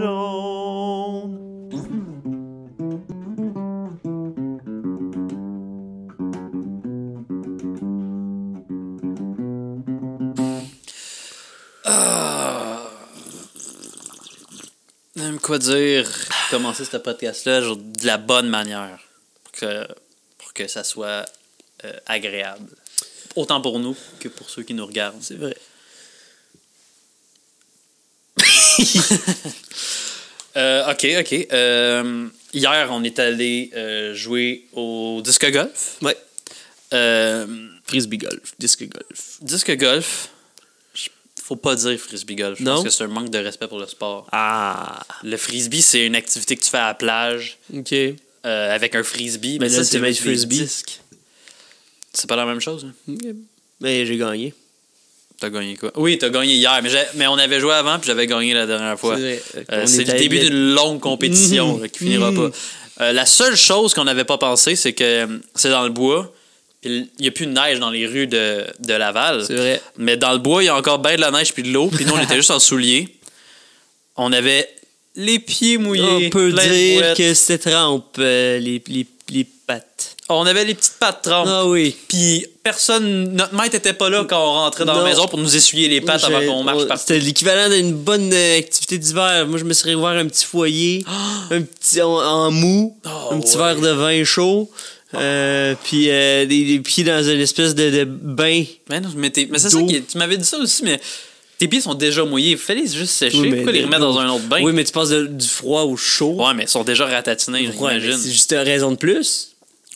jaune. Quoi dire, commencer ce podcast-là de la bonne manière pour que ça soit agréable. Autant pour nous que pour ceux qui nous regardent. C'est vrai. OK. Hier, on est allé jouer au disque golf. Ouais. Frisbee golf, disque golf. Disque golf, faut pas dire frisbee golf. Non? Parce que c'est un manque de respect pour le sport. Ah. Le frisbee, c'est une activité que tu fais à la plage OK. avec un frisbee. Mais Mais là, ça, c'est avec avec des frisbee. disques. C'est pas la même chose. Hein? OK. Mais j'ai gagné. T'as gagné quoi? Oui, t'as gagné hier, mais on avait joué avant puis j'avais gagné la dernière fois. C'est vrai. C'est le début d'une longue compétition là, qui finira pas. La seule chose qu'on n'avait pas pensé, c'est que c'est dans le bois. Il n'y a plus de neige dans les rues de Laval. C'est vrai. Mais dans le bois, il y a encore bien de la neige puis de l'eau. Puis nous, on était juste en souliers. On avait les pieds mouillés. On peut plein de dire bouettes. que c'était trempe, les pattes. On avait les petites pattes trempes. Ah oui. Puis notre maître était pas là quand on rentrait dans Non. la maison pour nous essuyer les pattes avant qu'on marche partout. C'était l'équivalent d'une bonne activité d'hiver. Moi, je me serais ouvert un petit foyer, un petit en mou, un petit verre de vin chaud, puis des pieds dans une espèce de bain. Mais non, mais c'est ça tu m'avais dit ça aussi, mais tes pieds sont déjà mouillés. Fais-les juste sécher. Oui, Pourquoi les remettre dans un autre bain? Oui, mais tu passes du froid au chaud. Ouais, mais ils sont déjà ratatinés, Ouais, mais j'imagine. c'est juste une raison de plus.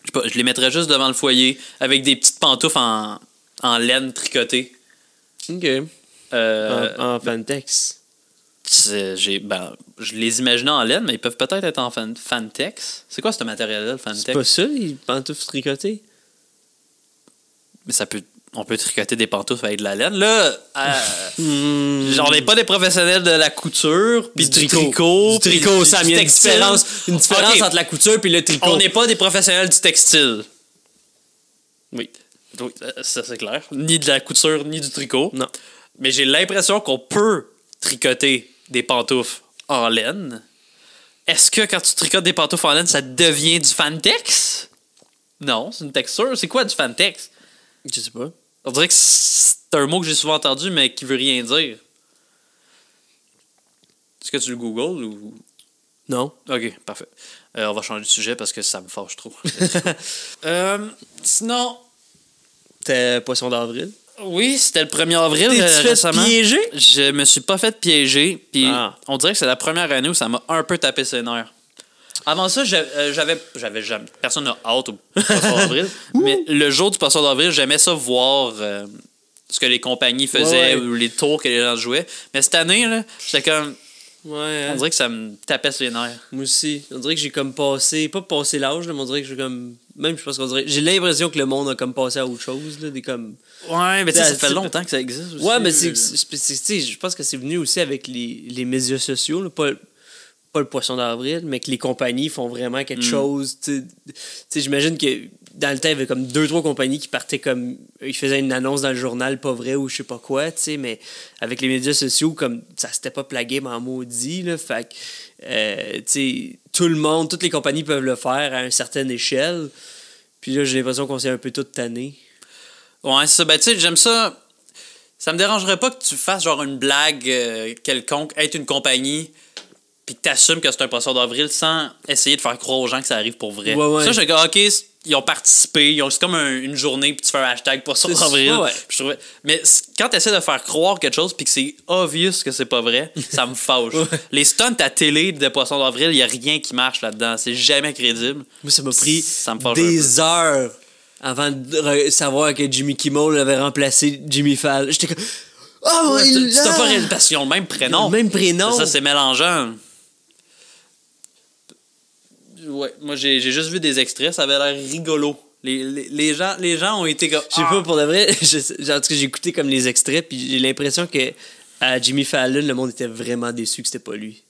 Je sais pas, je les mettrais juste devant le foyer avec des petites pantoufles en laine tricotée. OK. Euh, En Fantex. je les imaginais en laine, mais ils peuvent peut-être être en Fantex. C'est quoi ce matériel-là, le Fantex? C'est pas ça, les pantoufles tricotées? Mais on peut tricoter des pantoufles avec de la laine. Là, on n'est pas des professionnels de la couture, puis du tricot. Du tricot, puis Sam, du il y a textile. une différence Ok. entre la couture et le tricot. On n'est pas des professionnels du textile. Oui, ça c'est clair. Ni de la couture, ni du tricot. Non. Mais j'ai l'impression qu'on peut tricoter des pantoufles en laine. Est-ce que quand tu tricotes des pantoufles en laine, ça devient du Fantex? Non, c'est une texture. C'est quoi du Fantex? Je sais pas. On dirait que c'est un mot que j'ai souvent entendu, mais qui veut rien dire. Est-ce que tu le googles ou... Non. OK, parfait. On va changer de sujet parce que ça me fâche trop. Sinon, T'es poisson d'avril. oui, c'était le 1er avril T'es-tu fait récemment. piéger? Je me suis pas fait piéger. Puis Ah. on dirait que c'est la première année où ça m'a un peu tapé ses nerfs. Avant ça, j'avais jamais... Personne n'a hâte au poisson d'avril. Mais le jour du poisson d'avril, j'aimais ça voir ce que les compagnies faisaient Ouais. ou les tours que les gens jouaient. Mais cette année, là, j'étais comme... Ouais. On dirait que ça me tapait sur les nerfs. Moi aussi. On dirait que j'ai comme passé. Pas passé l'âge, là, mais on dirait que j'ai comme. Même, je pense qu'on dirait. J'ai l'impression que le monde a comme passé à autre chose, là. Des comme. Ouais, mais tu sais, ça fait c'est- longtemps que ça existe aussi. Ouais, mais tu sais, je pense que c'est venu aussi avec les médias sociaux, là, pas le poisson d'avril, mais que les compagnies font vraiment quelque chose. Tu sais, j'imagine que dans le temps, il y avait comme 2-3 compagnies qui partaient comme. Ils faisaient une annonce dans le journal, pas vrai ou je sais pas quoi, tu sais, mais avec les médias sociaux, comme ça s'était pas plagué, mais en maudit, là. Fait que, tu sais, tout le monde, toutes les compagnies peuvent le faire à une certaine échelle. Puis là, j'ai l'impression qu'on s'est un peu tout tanné. Ouais, c'est ça. Ben, tu sais, j'aime ça. Ça me dérangerait pas que tu fasses genre une blague quelconque, être une compagnie, puis que t'assumes que c'est un poisson d'avril sans essayer de faire croire aux gens que ça arrive pour vrai. Ouais. Ça, je dis, OK, ils ont participé, c'est comme une journée, puis tu fais un hashtag poisson C'est d'avril. ça, ouais. Puis je trouvais- Mais quand t'essaies de faire croire quelque chose, puis que c'est obvious que c'est pas vrai, ça me fâche. Ouais. Les stunts à télé de poisson d'avril, il y a rien qui marche là-dedans. C'est jamais crédible. Moi, ça m'a pris Ça me fâche un des heures avant de savoir que Jimmy Kimmel avait remplacé Jimmy Fallon. J'étais comme... Oh, Ouais, il tu t'as pas l'a! parce qu'ils ont le même prénom. Le même prénom. Ça, c'est mélangeant. Ouais, moi, j'ai juste vu des extraits, ça avait l'air rigolo. Les gens ont été comme... Je sais pas, pour de vrai, en tout cas, j'ai écouté comme les extraits, puis j'ai l'impression que à Jimmy Fallon, le monde était vraiment déçu que c'était pas lui.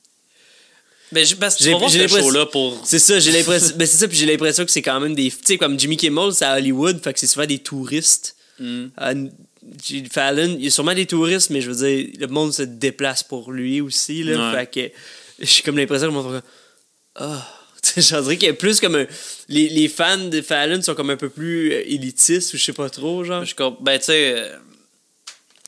Mais parce que tu J'ai- vas voir j'ai ce l'impression- show-là pour... C'est ça, j'ai l'impression... ben c'est ça, puis j'ai l'impression que c'est quand même des... Tu sais, comme Jimmy Kimmel, c'est à Hollywood, fait que c'est souvent des touristes. Fallon, il y a sûrement des touristes, mais je veux dire, le monde se déplace pour lui aussi. Là, Ouais. fait que j'ai comme l'impression que le monde fait comme, ah. Tu sais, j'en dirais qu'il y a plus comme les fans de Fallon sont comme un peu plus élitistes ou je sais pas trop, genre. Ben, tu sais.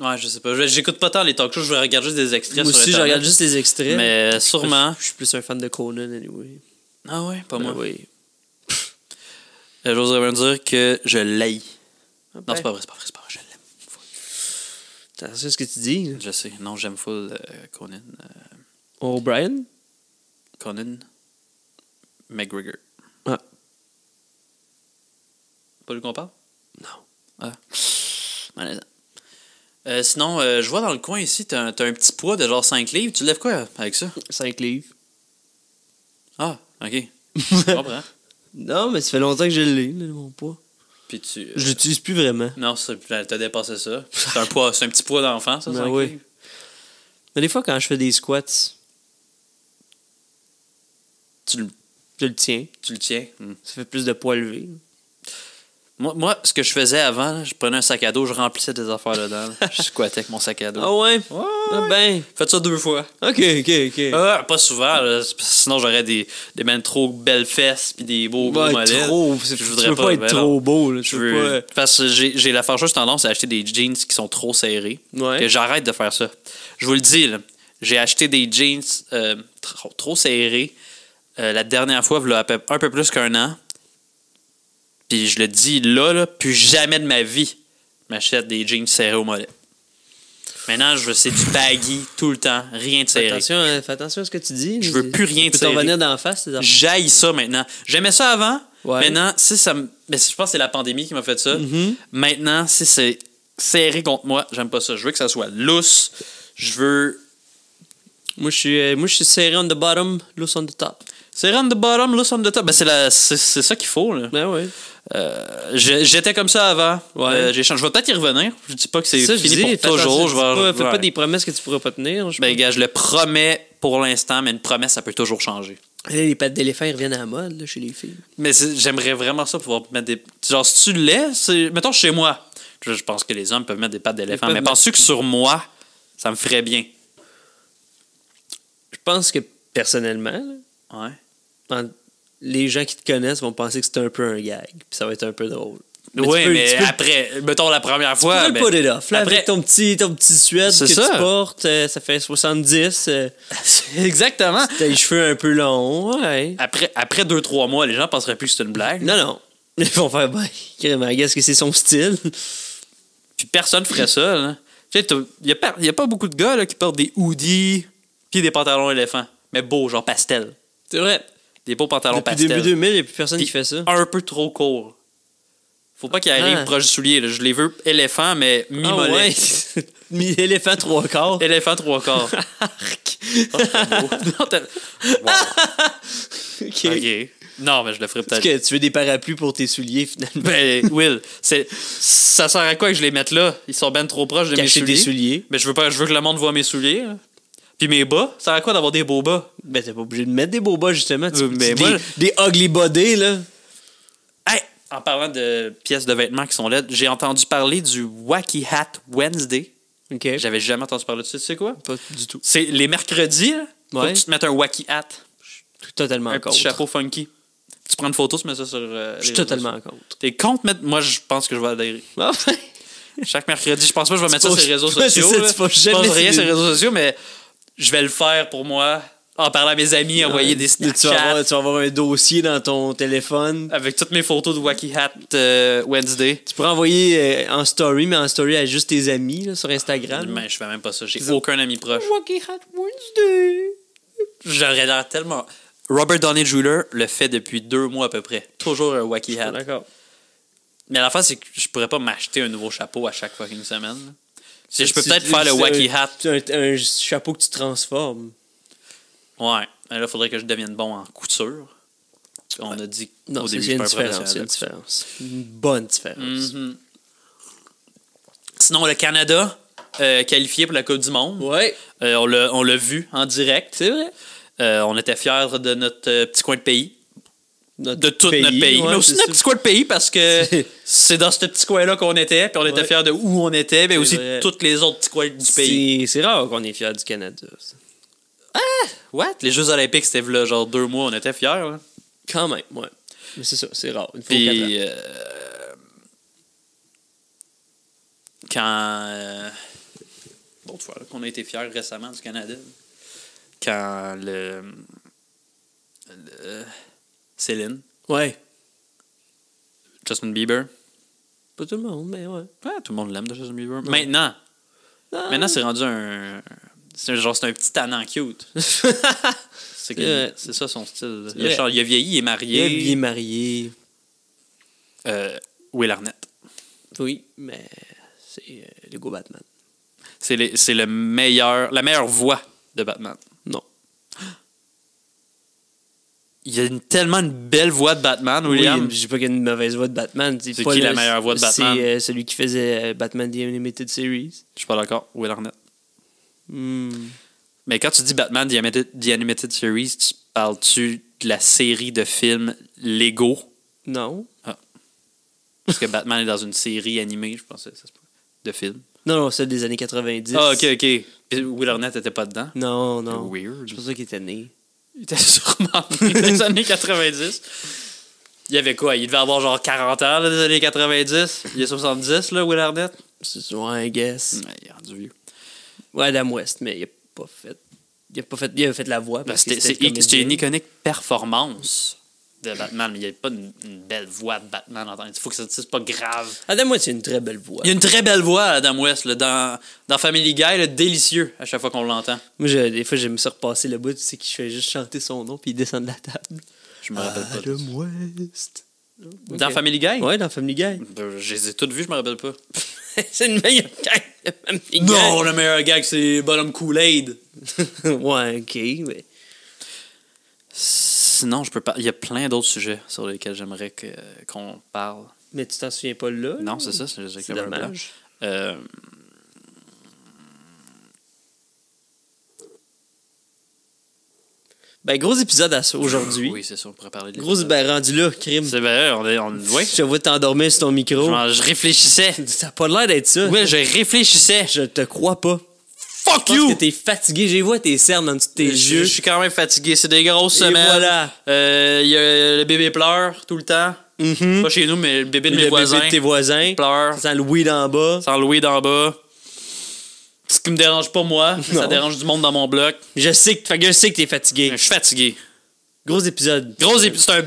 Ouais, je sais pas. J'écoute pas tant les talk shows, je vais regarder juste des extraits Moi sur aussi, je Internet. regarde juste les extraits. Mais sûrement. Je suis plus un fan de Conan, anyway. Ah ouais, pas Ben moi. oui. J'oserais même dire que je l'haïs. Ah Non, ben. c'est pas vrai, je l'aime. Attention à ce que tu dis. Je sais. Non, j'aime full Conan. O'Brien? Conan McGregor. Ah. Pas lui qu'on parle? Non. Ah. Malaisant. Sinon, je vois dans le coin ici, t'as un petit poids de genre 5 livres. Tu lèves quoi avec ça? 5 livres. Ah, ok. Je comprends. Non, mais ça fait longtemps que je l'ai, là, mon poids. Puis tu. Je l'utilise plus vraiment. Non, t'as dépassé ça. C'est un petit poids d'enfant, ça, Ben 5 oui. livres. Mais des fois, quand je fais des squats, Tu le je le tiens. tiens. Ça fait plus de poids levé. Moi, ce que je faisais avant, là, je prenais un sac à dos, je remplissais des affaires dedans. Là. Je squattais avec mon sac à dos. Ah ouais? Ouais. Ah ben. Faites ça 2 fois. Ok, ok. Ah, pas souvent, là, sinon j'aurais des ben trop belles fesses puis des beaux gros Ouais, mollets. trop. Je Tu voudrais peux pas être ben trop non. beau. Là. Je Tu peux veux, parce que j'ai la fâcheuse tendance à acheter des jeans qui sont trop serrés. Ouais. Que j'arrête de faire ça. Je vous le dis, là, j'ai acheté des jeans trop serrés la dernière fois, il y a un peu plus qu'1 an. Puis je le dis là, plus jamais de ma vie, je m'achète des jeans serrés au mollet. Maintenant, c'est du baggy tout le temps, rien de serré. Fais attention à ce que tu dis. Je veux plus rien de Tu peux serré. t'en venir d'en face, tes affaires. J'haïs ça maintenant. J'aimais ça avant. Ouais. Maintenant, si ça me. Mais je pense que c'est la pandémie qui m'a fait ça. Mm-hmm. Maintenant, si c'est serré contre moi, j'aime pas ça. Je veux que ça soit lousse. Je veux. Moi, je suis serré on the bottom, loose on the top. Serré on the bottom, loose on the top. Ben, c'est ça qu'il faut. Là. Ben ouais. J'étais comme ça avant. Ouais. J'ai changé. Je vais peut-être y revenir. Je dis pas que c'est Ça, fini je dis, pour toujours. Fais pas des promesses que tu pourras pas tenir. Ben, gars, je le promets pour l'instant, mais une promesse, ça peut toujours changer. Là, les pattes d'éléphant, ils reviennent à la mode là, chez les filles. Mais j'aimerais vraiment ça pouvoir mettre des. Genre, si tu le laisses, mettons chez moi. Je pense que les hommes peuvent mettre des pattes d'éléphant. Ils Mais peuvent penses-tu que sur moi, ça me ferait bien? Je pense que, personnellement, là, Ouais. les gens qui te connaissent vont penser que c'est un peu un gag. Puis ça va être un peu drôle. Oui, tu mais peux- après, mettons la première Tu fois. peux ben, le put it off. Là, après- avec ton petit suède C'est que ça. tu portes, ça fait 70. Exactement. T'as les cheveux un peu longs. Ouais. Après 2-3 mois, les gens penseraient plus que c'est une blague. Non. Ils vont faire, ben, qu'est-ce que c'est son style? Puis personne ferait ça. Là. Tu sais, il y a pas beaucoup de gars là, qui portent des hoodies puis des pantalons éléphants. Mais beaux, genre pastel. C'est vrai. Des beaux pantalons Depuis pastel. début 2000, il n'y a plus personne Puis qui fait ça. Un peu trop court. Faut pas qu'il arrive Ah. proche du soulier. Là. Je les veux éléphant, mais Ah mi-mollet. ouais. Mi-éléphant 3/4. Éléphant 3/4. Arc. Non, wow. OK. OK. Non, mais je le ferais Est-ce peut-être. que tu veux des parapluies pour tes souliers, finalement? Ben, Will, ça sert à quoi que je les mette là? Ils sont ben trop proches de Cacher mes des souliers. souliers. Mais je veux que le monde voit mes souliers. Là. Puis mes bas. Ça sert à quoi d'avoir des beaux bas? Ben, t'es pas obligé de mettre des beaux bas, justement. Mais moi- des ugly body, là. Hey, en parlant de pièces de vêtements qui sont laides, j'ai entendu parler du Wacky Hat Wednesday. OK. J'avais jamais entendu parler de ça. Tu sais quoi? Pas du tout. C'est les mercredis, là, faut Ouais. que tu te mettes un Wacky Hat. Je suis totalement Un contre. petit chapeau funky. Tu prends une photo, tu mets ça sur. Je suis totalement contre. T'es contre mettre. Moi, je pense que je vais adhérer. Ah, ben. Chaque mercredi, je pense pas que je vais mettre ça pas- sur les réseaux ouais, c'est sociaux. ça, là. tu vas Je jamais pense rien sur sur les réseaux sociaux, mais je vais le faire pour moi. En parlant à mes amis, envoyer des Tu vas, Snapchat tu vas avoir un dossier dans ton téléphone. avec toutes mes photos de Wacky Hat Wednesday. Tu pourrais envoyer en story, mais en story à juste tes amis là, sur Instagram. Mais je fais même pas ça. J'ai ça. aucun ami proche. Wacky Hat Wednesday. J'aurais l'air tellement. Robert Downey Jr. le fait depuis 2 mois à peu près. Toujours un Wacky Hat. D'accord. Mais la fin, c'est que je pourrais pas m'acheter un nouveau chapeau à chaque fucking semaine. là. Si je peux peut-être faire le Wacky Hat. Un chapeau que tu transformes. Ouais. Mais là, il faudrait que je devienne bon en couture. On a dit Non, au c'est début, une je suis pas un différence. Il y a une professionnel. différence. Une bonne différence. Mhm. Sinon, le Canada, qualifié pour la Coupe du Monde. Ouais, On l'a vu en direct. c'est vrai. On était fiers de notre petit coin de pays. de tout notre pays. Ouais, Mais aussi notre petit coin de pays parce que c'est dans ce petit coin-là qu'on était, puis on était fiers de où on était, mais aussi vrai. tous les autres petits coins du pays. C'est rare qu'on est fiers du Canada. Ça. What? Les Jeux Olympiques, c'était là, genre 2 mois, on était fiers. Là. Quand même, ouais. Mais c'est ça, c'est rare. Une fois aux 4 ans. Puis, quand. L'autre fois là, qu'on a été fiers récemment du Canada, quand Céline, Ouais. Justin Bieber. Pas tout le monde, mais ouais. Ouais, tout le monde l'aime de Justin Bieber. Ouais. Maintenant, c'est rendu un. C'est un petit tannant cute. C'est ça son style. Il a vieilli, il est marié. Il est marié. Will Arnett. Oui, mais c'est Lego Batman. C'est la meilleure voix de Batman. Non. Il y a tellement une belle voix de Batman, William. Oui, je dis pas qu'il y a une mauvaise voix de Batman. C'est qui la meilleure voix de Batman? C'est celui qui faisait Batman The Animated Series. Je suis pas d'accord. Will Arnett. Hmm. Mais quand tu dis Batman The Animated Series, tu parles-tu de la série de films Lego? Non. Parce que Batman est dans une série animée, je pensais, ça se peut, de films. Non, celle des années 90. Ah, ok. Puis Will Arnett était pas dedans. Non. Weird. C'est pour ça qu'il était né. Il était sûrement né dans les années 90. Il y avait quoi? Il devait avoir genre 40 ans là, des années 90. Il est 70, là, Will Arnett. C'est ouais, I guess. Ouais, il est rendu vieux. Ouais, Adam West, mais il a pas fait. Il a fait la voix. Parce que C'était une iconique performance de Batman, mais il n'y avait pas une belle voix de Batman. Il faut que c'est pas grave. Adam West, c'est une très belle voix. Il y a une très belle voix, Adam West, là, dans Family Guy, là, délicieux à chaque fois qu'on l'entend. Moi, des fois, j'aime ça repasser le bout, tu sais, qu'il fait juste chanter son nom, puis il descend de la table. Je me rappelle pas. Adam West. Dans Ok. Family Guy? Ouais, dans Family Guy. Je les ai toutes vues, je me rappelle pas. C'est une meilleure gang de Family Non, le meilleur gag, c'est Bonhomme Kool-Aid. Guy. Ouais, ok, mais. Sinon, je peux pas. Il y a plein d'autres sujets sur lesquels j'aimerais qu'on parle. Mais tu t'en souviens pas là? Non, c'est ça, c'est C'est dommage. Ben, gros épisode aujourd'hui. Oui, c'est ça, on pourrait parler de Gros, ben, rendu là, crime. C'est bien, ouais. Je te vois t'endormir sur ton micro. Je réfléchissais. Ça a pas l'air d'être ça. Ouais, je réfléchissais. Je te crois pas. Fuck Je pense you! que t'es fatigué. J'ai vu tes cernes en dessous de tes Je yeux. suis quand même fatigué. C'est des grosses Et semaines. voilà. Il y a le bébé pleure tout le temps. Mhm. Pas chez nous, mais le bébé de mes Le voisins. bébé de tes voisins. Pleure. Ça sent le weed en bas. Sans Louis d'en bas. Ce qui me dérange pas moi, mais ça Non. dérange du monde dans mon bloc. Je sais que t'es fatigué. Je suis fatigué. Gros épisode. C'est un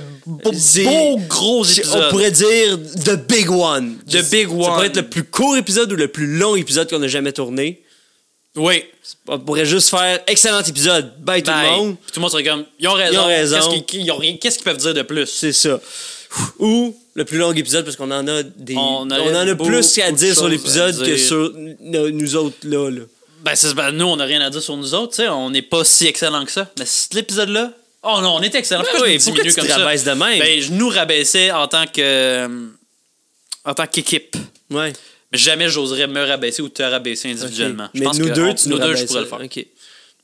C'est- beau gros On épisode. pourrait dire The Big One. The Big Ça One. pourrait être le plus court épisode ou le plus long épisode qu'on a jamais tourné. Oui. On pourrait juste faire excellent épisode. Bye tout le monde. Puis tout le monde serait comme, ils ont raison. Ils ont raison. Qu'est-ce qu'ils peuvent dire de plus? C'est ça. Ou le plus long épisode parce qu'on en a des. On On a en a beaucoup plus à de dire sur choses l'épisode à que dire. sur nous autres là. Nous, on n'a rien à dire sur nous autres. Tu sais, on n'est pas si excellent que ça. Mais cet épisode-là, oh non, on était excellent. Pourquoi je me pourquoi diminue tu comme te ça? rabaisses de même? Ben, je nous rabaissais en tant qu'équipe. Ouais. Mais jamais j'oserais me rabaisser ou te rabaisser individuellement. Ok. Je Mais pense nous que deux, tu nous deux, je rabaisses. pourrais le faire. Ok.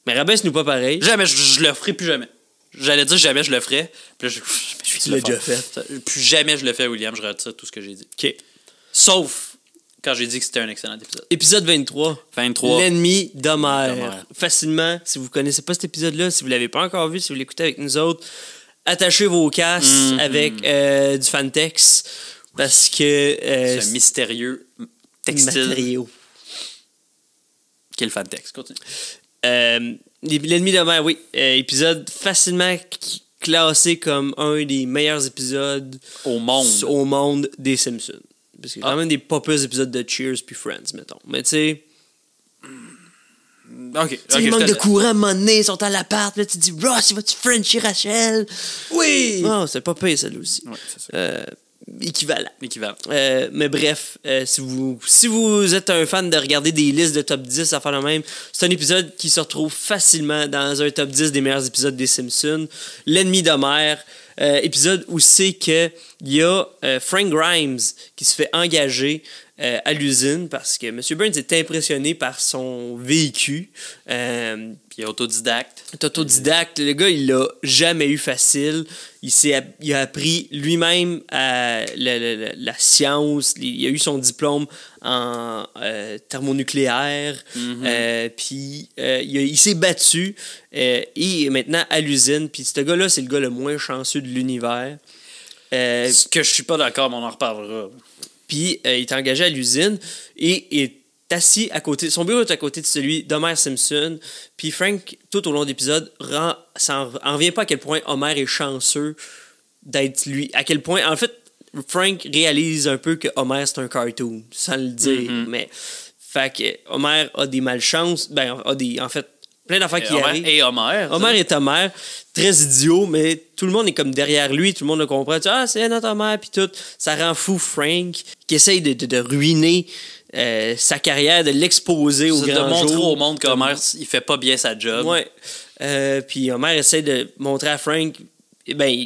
Mais rabaisse-nous pas pareil. Jamais, je le ferai plus jamais. J'allais dire jamais je le ferais. Puis là, je suis Tu l'as déjà fait. Plus jamais je le fais, William. Je retire tout ce que j'ai dit. Ok. Sauf quand j'ai dit que c'était un excellent épisode. Épisode 23. 23. L'ennemi d'Homère. d'Homère. Facilement, si vous connaissez pas cet épisode-là, si vous l'avez pas encore vu, si vous l'écoutez avec nous autres, attachez vos casques avec du Fantex parce que C'est un mystérieux textile. matériaux. Quel fan texte. Continue. L'ennemi d'Homère, oui. Épisode facilement classé comme un des meilleurs épisodes Au monde. au monde des Simpsons. Parce qu'il y a Ah. quand même des pas pires épisodes de Cheers puis Friends, mettons. Mais tu sais, Ok. il manque de courant à un moment donné, ils sont à l'appart, là tu dis Ross, il va-tu Frenchie Rachel? Oui! Non, c'est pas pire celle aussi. Ouais, c'est ça. Équivalent. Équivalent. Mais bref, si vous êtes un fan de regarder des listes de top 10 à faire le même, c'est un épisode qui se retrouve facilement dans un top 10 des meilleurs épisodes des Simpsons. L'ennemi d'Homère. Épisode où c'est qu'il y a Frank Grimes qui se fait engager à l'usine parce que M. Burns est impressionné par son véhicule. Puis autodidacte. Autodidacte. Le gars, il l'a jamais eu facile. Il a appris lui-même la science. Il a eu son diplôme en thermonucléaire. Puis il s'est battu. Et est maintenant à l'usine. Puis ce gars-là, c'est le gars le moins chanceux de l'univers. Ce que je suis pas d'accord, mais on en reparlera. Puis il est engagé à l'usine et est assis à côté. Son bureau est à côté de celui d'Homer Simpson. Puis Frank, tout au long de l'épisode, en revient pas à quel point Homer est chanceux d'être lui. À quel point, en fait, Frank réalise un peu que Homer c'est un cartoon, sans le dire. Mais fait que Homer a des malchances. En fait, plein d'affaires qui arrivent. Et Homer. Homer est Homer, très idiot, mais tout le monde est comme derrière lui, tout le monde le comprend. Ah, c'est notre Homer, puis tout. Ça rend fou Frank, qui essaye de ruiner sa carrière, de l'exposer au grand jour. De montrer au monde qu'Homer, il fait pas bien sa job. Ouais. Puis Homer essaie de montrer à Frank,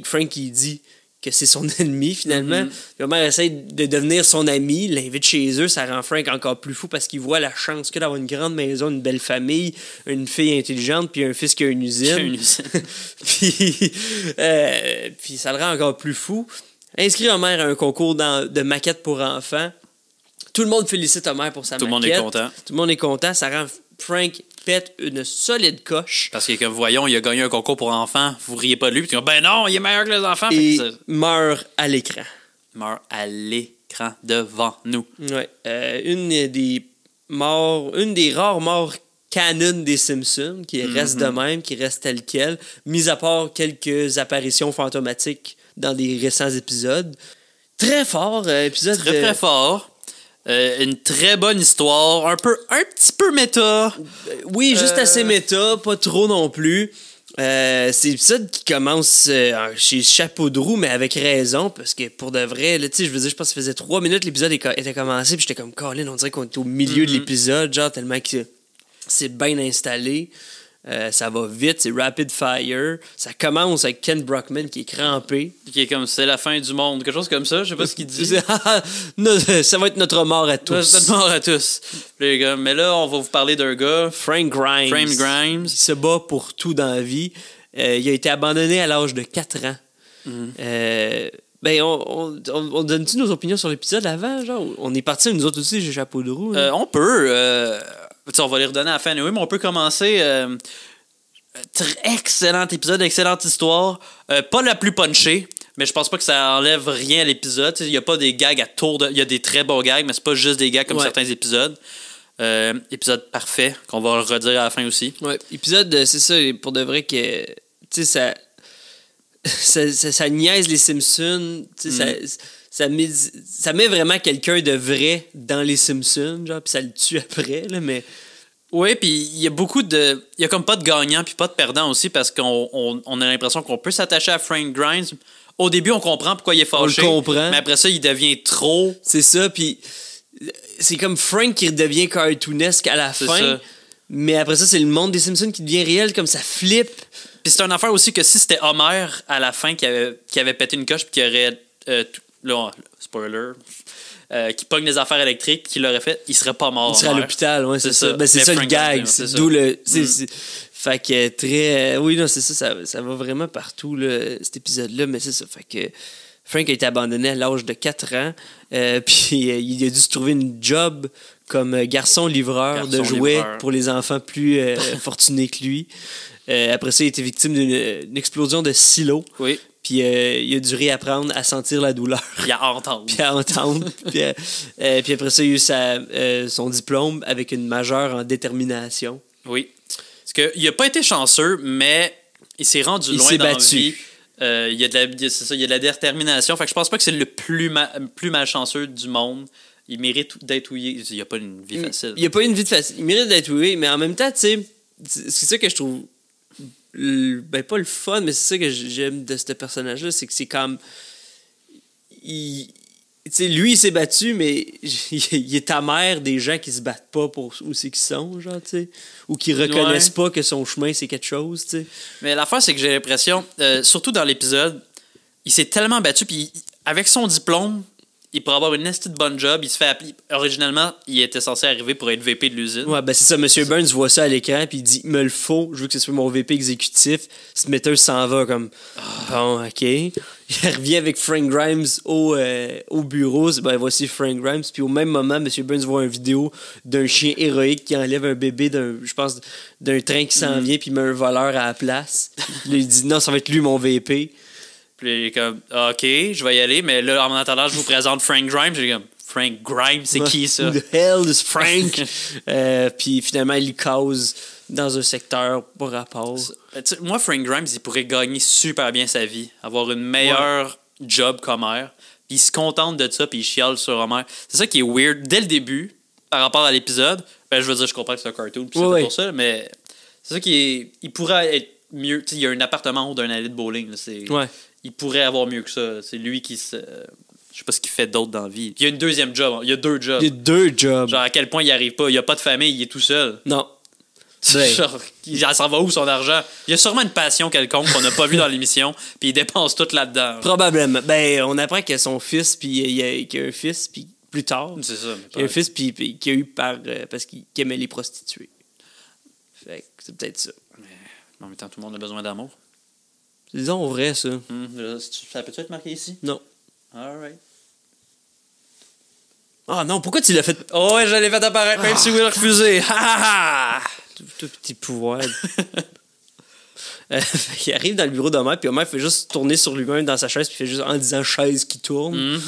Frank, il dit que c'est son ennemi, finalement. Puis Homer essaie de devenir son ami, l'invite chez eux, ça rend Frank encore plus fou parce qu'il voit la chance que d'avoir une grande maison, une belle famille, une fille intelligente, puis un fils qui a une usine. Puis ça le rend encore plus fou. Inscrit Homer à un concours de maquettes pour enfants. Tout le monde félicite Homer pour sa maquette. Tout le monde est content. Tout le monde est content. Ça rend Frank pète une solide coche. Parce que, comme voyons, il a gagné un concours pour enfants. Vous riez pas de lui. Puis ben non, il est meilleur que les enfants. Et meurt à l'écran. Meurt à l'écran devant nous. Ouais. Une des rares morts canon des Simpsons, qui reste de même, qui reste telle quelle, mis à part quelques apparitions fantomatiques dans des récents épisodes. Très fort, épisode. Très fort. Une très bonne histoire, un petit peu méta. Oui, juste assez méta, pas trop non plus. C'est l'épisode qui commence chez Chapeau de roue, mais avec raison, parce que pour de vrai, là, je veux dire, je pense que ça faisait 3 minutes l'épisode était commencé, puis j'étais comme, Colin, on dirait qu'on était au milieu de l'épisode, genre tellement que c'est bien installé. Ça va vite, c'est rapid fire. Ça commence avec Ken Brockman qui est crampé. Qui est comme c'est la fin du monde, quelque chose comme ça, je sais pas ce qu'il dit. Ça va être notre mort à tous. C'est notre mort à tous. Les gars. Mais là, on va vous parler d'un gars, Frank Grimes. Il se bat pour tout dans la vie. Il a été abandonné à l'âge de 4 ans. On donne-tu nos opinions sur l'épisode avant? Genre? On est partis, nous autres aussi, j'ai Chapeau de roue. On peut. On va les redonner à la fin, mais on peut commencer. Excellent épisode, excellente histoire. Pas la plus punchée, mais je pense pas que ça enlève rien à l'épisode. Il n'y a pas des gags à tour de. Il y a des très bons gags, mais c'est pas juste des gags comme certains épisodes. Épisode parfait, qu'on va redire à la fin aussi. Ouais, épisode, c'est ça, pour de vrai que. Tu sais, ça niaise les Simpsons. Tu sais, ça met vraiment quelqu'un de vrai dans les Simpsons, genre, puis ça le tue après, là, mais... Oui, puis il y a beaucoup de... Il y a comme pas de gagnant puis pas de perdant aussi, parce qu'on a l'impression qu'on peut s'attacher à Frank Grimes. Au début, on comprend pourquoi il est fâché. On le comprend. Mais après ça, il devient trop... C'est ça, puis c'est comme Frank qui devient cartoonesque à la fin, ça. Mais après ça, c'est le monde des Simpsons qui devient réel, comme ça flippe. Puis c'est une affaire aussi que si c'était Homer, à la fin, qui avait pété une coche puis qui aurait... là, spoiler, qui pogne les affaires électriques, qui l'aurait fait, il serait pas mort. Il serait à l'hôpital, ouais, c'est ça. Ben, c'est ça le gag. C'est d'où le. Fait que très. Oui, non, c'est ça, ça va vraiment partout, là, cet épisode-là, mais c'est ça. Fait que Frank a été abandonné à l'âge de 4 ans, puis il a dû se trouver une job comme garçon livreur de jouets pour les enfants plus fortunés que lui. Après ça, il a été victime d'une explosion de silo. Oui. Puis il a dû réapprendre à sentir la douleur. Puis à entendre. Puis après ça, il a eu son diplôme avec une majeure en détermination. Oui. Parce qu'il n'a pas été chanceux, mais il s'est rendu loin dans la vie. Il y a de la détermination. Fait que je pense pas que c'est le plus malchanceux du monde. Il mérite d'être ouillé. Il n'a pas une vie facile. Il n'a pas une vie facile. Il mérite d'être ouillé, mais en même temps, tu sais, c'est ça que je trouve... pas le fun, mais c'est ça que j'aime de ce personnage-là, c'est que c'est comme... lui, il s'est battu, mais il est amer des gens qui se battent pas pour où c'est qu'ils sont, genre, tu sais, ou qui reconnaissent pas que son chemin, c'est quelque chose, tu sais. Mais l'affaire, c'est que j'ai l'impression, surtout dans l'épisode, il s'est tellement battu, puis avec son diplôme, il pourrait avoir une esti de bonne job. Il se fait appeler. Originalement, il était censé arriver pour être VP de l'usine. Ouais, ben c'est ça. Monsieur Burns voit ça à l'écran, puis il dit, me le faut, je veux que ce soit mon VP exécutif. Smithers s'en va comme, bon, ok. Il revient avec Frank Grimes au bureau. Ben, voici Frank Grimes. Puis au même moment, Monsieur Burns voit une vidéo d'un chien héroïque qui enlève un bébé d'un train qui s'en vient, puis met un voleur à la place. Là, il dit, non, ça va être lui, mon VP. Puis il est comme, OK, je vais y aller, mais là, en attendant, je vous présente Frank Grimes. J'ai comme, Frank Grimes, c'est qui ça? Who the hell is Frank? Puis finalement, il cause dans un secteur par rapport. Moi, Frank Grimes, il pourrait gagner super bien sa vie, avoir une meilleure job qu'Homer. Puis il se contente de ça, puis il chiale sur Homer. C'est ça qui est weird. Dès le début, par rapport à l'épisode, ben, je veux dire, je comprends que c'est un cartoon, puis c'est pour ça, mais c'est ça qui est. Il pourrait être mieux. T'sais, il y a un appartement haut d'un allée de bowling. Là, il pourrait avoir mieux que ça. C'est lui qui se. Je sais pas ce qu'il fait d'autre dans la vie. Il y a une deuxième job. Il y a 2 jobs. Il y a 2 jobs. Genre, à quel point il arrive pas. Il y a pas de famille, il est tout seul. Non. Genre, il s'en va où son argent? Il y a sûrement une passion quelconque qu'on n'a pas vue dans l'émission, puis il dépense tout là-dedans. Probablement. Ben, on apprend qu'il y a son fils, puis qu'il y a un fils, puis plus tard. C'est ça. Il y a un fils, puis qu'il a eu parce qu'il aimait les prostituées. Fait que c'est peut-être ça. Mais en même temps, tout le monde a besoin d'amour. Disons vrai, ça. Ça peut-être être marqué ici? Non. Alright. Ah non, pourquoi tu l'as fait? Oh ouais, je l'ai fait apparaître, même si vous le refusez. Ha ha ha! Tout petit pouvoir. Il arrive dans le bureau d'Homer, puis Homer fait juste tourner sur lui-même dans sa chaise, puis il fait juste en disant chaise qui tourne.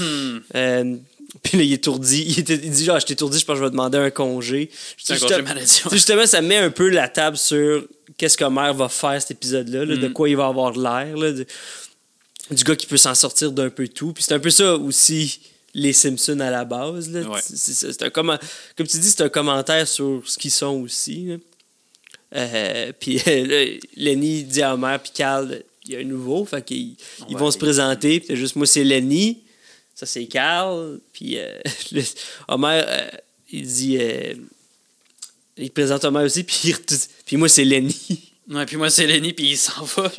Puis là, il est étourdi. Il dit genre, je t'ai étourdi, je pense que je vais demander un congé. C'est un congé maladie. Justement, ça met un peu la table sur qu'est-ce qu'Homer va faire cet épisode-là, là, de quoi il va avoir l'air, là, du gars qui peut s'en sortir d'un peu tout. Puis c'est un peu ça aussi, les Simpsons à la base. Là. Ouais. C'est comme tu dis, c'est un commentaire sur ce qu'ils sont aussi. Puis Lenny dit à Homer puis Carl, il y a un nouveau, fait qu'ils vont se présenter. Puis juste, moi, c'est Lenny. Ça, c'est Carl. Puis Homer, il dit... il présente Homer aussi, puis moi, c'est Lenny. Ouais, puis moi, c'est Lenny, puis il s'en va.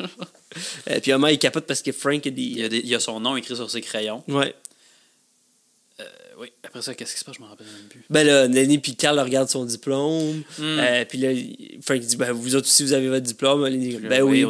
Puis Homer, il capote parce que Frank a des... Il y a son nom écrit sur ses crayons. Ouais. Oui, après ça, qu'est-ce qui se passe? Je m'en rappelle même plus. Ben là, Lenny puis Carl regardent son diplôme. Puis là, Frank dit, ben vous autres aussi, vous avez votre diplôme. Lenny dit, ben oui.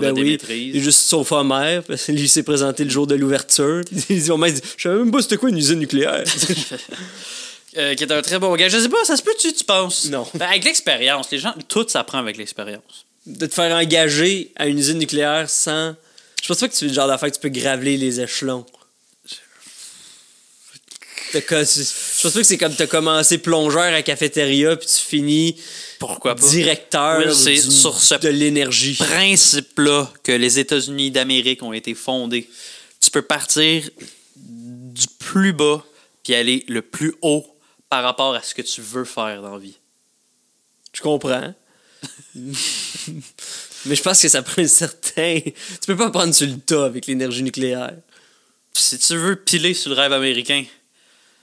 Il est juste sauf Homer, parce que lui s'est présenté le jour de l'ouverture. Il dit, Homer dit, je savais même pas c'était quoi une usine nucléaire. Qui est un très bon gars. Je sais pas, ça se peut-tu penses? Non. Ben, avec l'expérience, les gens, tout s'apprend avec l'expérience. De te faire engager à une usine nucléaire sans... Je pense pas que tu es le genre d'affaire que tu peux graveler les échelons. Je pense pas que c'est comme t'as commencé plongeur à cafétéria puis tu finis pourquoi pas directeur c'est sur ce de l'énergie. Principe-là que les États-Unis d'Amérique ont été fondés. Tu peux partir du plus bas puis aller le plus haut par rapport à ce que tu veux faire dans la vie. Je comprends. Mais je pense que ça prend un certain... Tu peux pas prendre sur le tas avec l'énergie nucléaire. Si tu veux piler sur le rêve américain...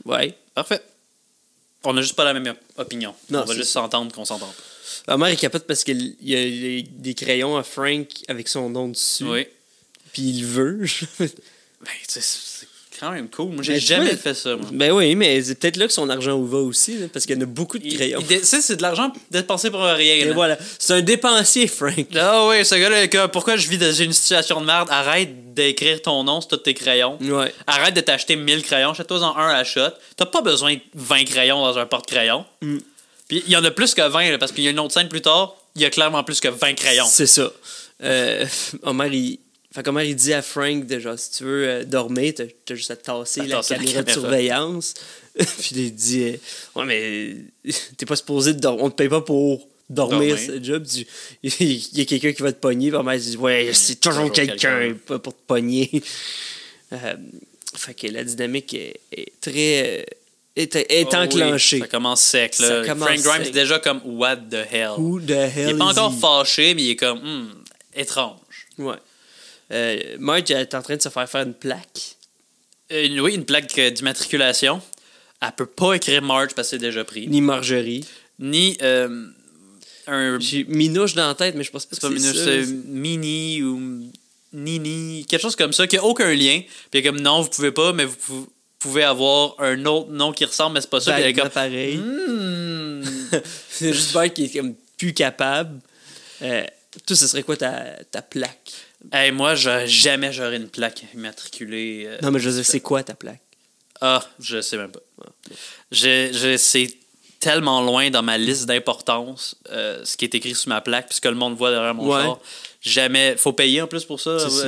Ouais. Parfait. On n'a juste pas la même opinion. Non, on va juste s'entendre qu'on s'entend pas. Ma mère est capote parce qu'il y a des crayons à Frank avec son nom dessus. Oui. Puis il veut. Ben, c'est quand même cool. Moi, j'ai jamais fait ça. Moi. Ben oui, mais c'est peut-être là que son argent va aussi, là, parce qu'il y en a beaucoup de crayons. C'est de l'argent dépensé pour rien. Et voilà. C'est un dépensier, Frank. Ah oui, ce gars-là, pourquoi je vis dans une situation de merde? Arrête d'écrire ton nom sur tous tes crayons. Ouais. Arrête de t'acheter 1000 crayons. Achète-toi-en un à la shot. T'as pas besoin de 20 crayons dans un porte-crayon. Puis il y en a plus que 20, là, parce qu'il y a une autre scène plus tard, il y a clairement plus que 20 crayons. C'est ça. Homer, il dit à Frank, déjà, si tu veux dormir, t'as juste à te tasser la caméra de surveillance. Puis il dit, ouais, mais t'es pas supposé de dormir. On te paye pas pour dormir, ce job. Il y a quelqu'un qui va te pogner. Puis Homer dit, ouais, c'est toujours quelqu'un pour te pogner. Fait que la dynamique est très... est enclenchée. Oui, ça commence sec. Là. Frank Grimes est déjà comme « What the hell? » Who the hell il est pas encore fâché, mais il est comme « étrange. » Ouais. Marge est en train de se faire une plaque. Oui, une plaque d'immatriculation. Elle peut pas écrire Marge parce que c'est déjà pris. Ni Marjorie. Ni J'ai Minouche dans la tête, mais je pense pas que c'est Minouche, ça. c'est Mini ou Nini, quelque chose comme ça, qui a aucun lien. Puis comme non, vous pouvez pas, mais vous pouvait avoir un autre nom qui ressemble, mais c'est pas ça. Puis elle est Vaguement comme, pareil. hmm. C'est juste Bart qui est comme plus capable. Toi, ce serait quoi ta plaque? Hey, moi, jamais j'aurais une plaque immatriculée. Non, mais je veux dire, c'est quoi ta plaque? Ah, je sais même pas. C'est tellement loin dans ma liste d'importance ce qui est écrit sur ma plaque, puisque le monde voit derrière mon char. Jamais. Faut payer en plus pour ça. C'est ça.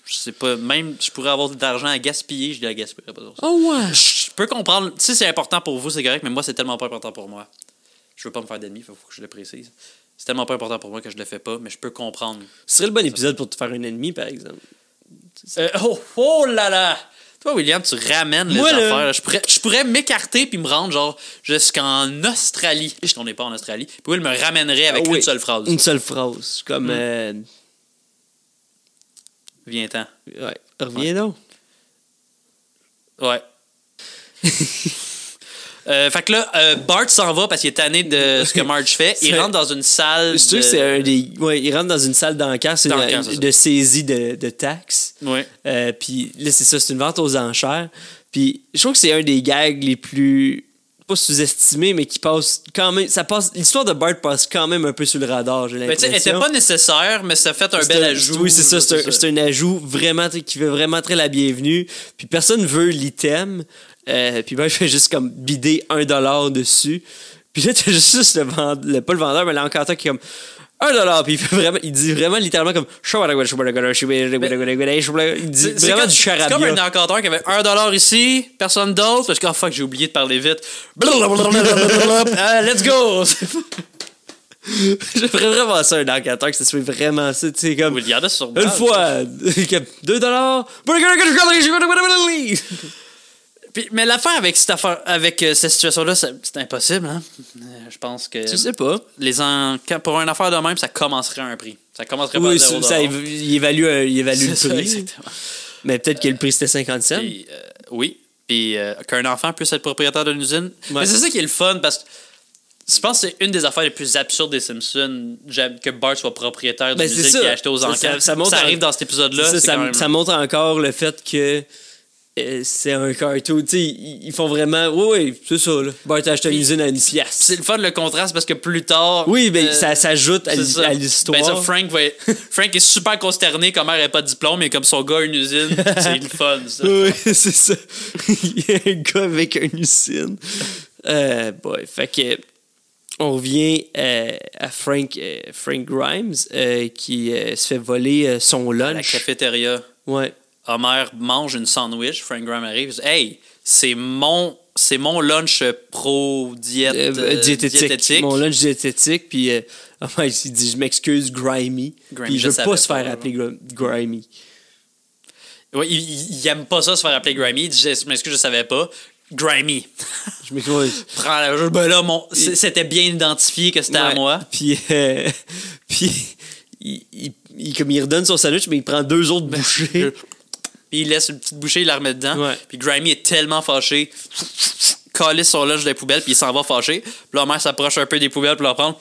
Je sais pas. Même je pourrais avoir de l'argent à gaspiller, je la gaspillerais pas pour ça. Oh ouais! Je peux comprendre. Si c'est important pour vous, c'est correct, mais moi, c'est tellement pas important pour moi. Je veux pas me faire d'ennemis, il faut que je le précise. C'est tellement pas important pour moi que je le fais pas, mais je peux comprendre. Ce serait le bon épisode pour te faire un ennemi, par exemple. Oh là là! Toi, William, tu ramènes les affaires. Je pourrais m'écarter puis me rendre genre jusqu'en Australie. On n'est pas en Australie. Puis Will me ramènerait avec une seule phrase. Une seule phrase. Comme. Viens-t'en. Ouais. Reviens donc. Ouais. Fait que là, Bart s'en va parce qu'il est tanné de ce que Marge fait. Il rentre dans une salle. C'est sûr que c'est un des. Ouais, il rentre dans une salle d'encaisse de saisie de taxes. Ouais. Puis là, c'est ça, c'est une vente aux enchères. Puis je trouve que c'est un des gags les plus. Pas sous-estimés, mais qui passe quand même. L'histoire de Bart passe quand même un peu sur le radar, j'ai l'impression. Elle était pas nécessaire, mais ça fait un bel ajout. Oui, c'est ça. C'est un ajout vraiment qui veut vraiment très la bienvenue. Puis personne veut l'item. Puis ben, il fait juste comme bider $1 dessus. Puis là, t'as juste pas le vendeur, mais l'encanteur qui est comme $1. Puis il dit vraiment littéralement comme. Il dit vraiment du charabia. C'est comme un encanteur qui avait $1 ici, personne d'autre. Parce que, oh fuck, j'ai oublié de parler vite. Let's go! J'aimerais vraiment ça, un encanteur, que ça soit vraiment ça. Tu sais, comme. Oui, il y en a sur une fois, $2. Puis, mais l'affaire avec cette situation-là, c'est impossible, hein? Je pense que. Tu sais pas. Pour une affaire de même, ça commencerait à un prix. Ça commencerait pas à 0$. Il évalue le prix. Ça, exactement. Mais peut-être que le prix c'était 50 cents. Puis, oui. Puis qu'un enfant puisse être propriétaire d'une usine. Ouais. Mais c'est ça qui est le fun parce que je pense que c'est une des affaires les plus absurdes des Simpsons, que Bart soit propriétaire d'une usine qui a acheté aux enquêtes. Ça arrive dans cet épisode-là. Ça montre encore le fait que c'est un cartoon. Tu sais, ils font vraiment. Oui, c'est ça. Là. Bart a acheté une usine à une pièce. C'est le fun, le contraste, parce que plus tard. Oui, mais ça s'ajoute à l'histoire. Ben ça, Frank est super consterné comme elle n'a pas de diplôme, mais comme son gars a une usine, c'est le fun, ça. Oui, c'est ça. Il y a un gars avec une usine. Fait que. On revient à Frank Grimes qui se fait voler son lunch. À la cafétéria. Ouais. Homer mange une sandwich. Frank Grimes arrive et dit hey, c'est mon lunch pro-diète diététique. Mon lunch diététique. Puis Homer il dit je m'excuse, Grimy. Puis il veut pas se faire appeler Grimy. Ouais, il aime pas ça se faire appeler Grimy. Il dit je m'excuse, je savais pas. Grimy. Je m'excuse. Ben là, c'était bien identifié que c'était à moi. Puis comme il redonne son sandwich, mais il prend 2 autres bouchées. Puis il laisse une petite bouchée, il la remet dedans. Ouais. Puis Grimy est tellement fâché, calisse son lunch des poubelles, puis il s'en va fâché. Puis la mère s'approche un peu des poubelles pour le prendre.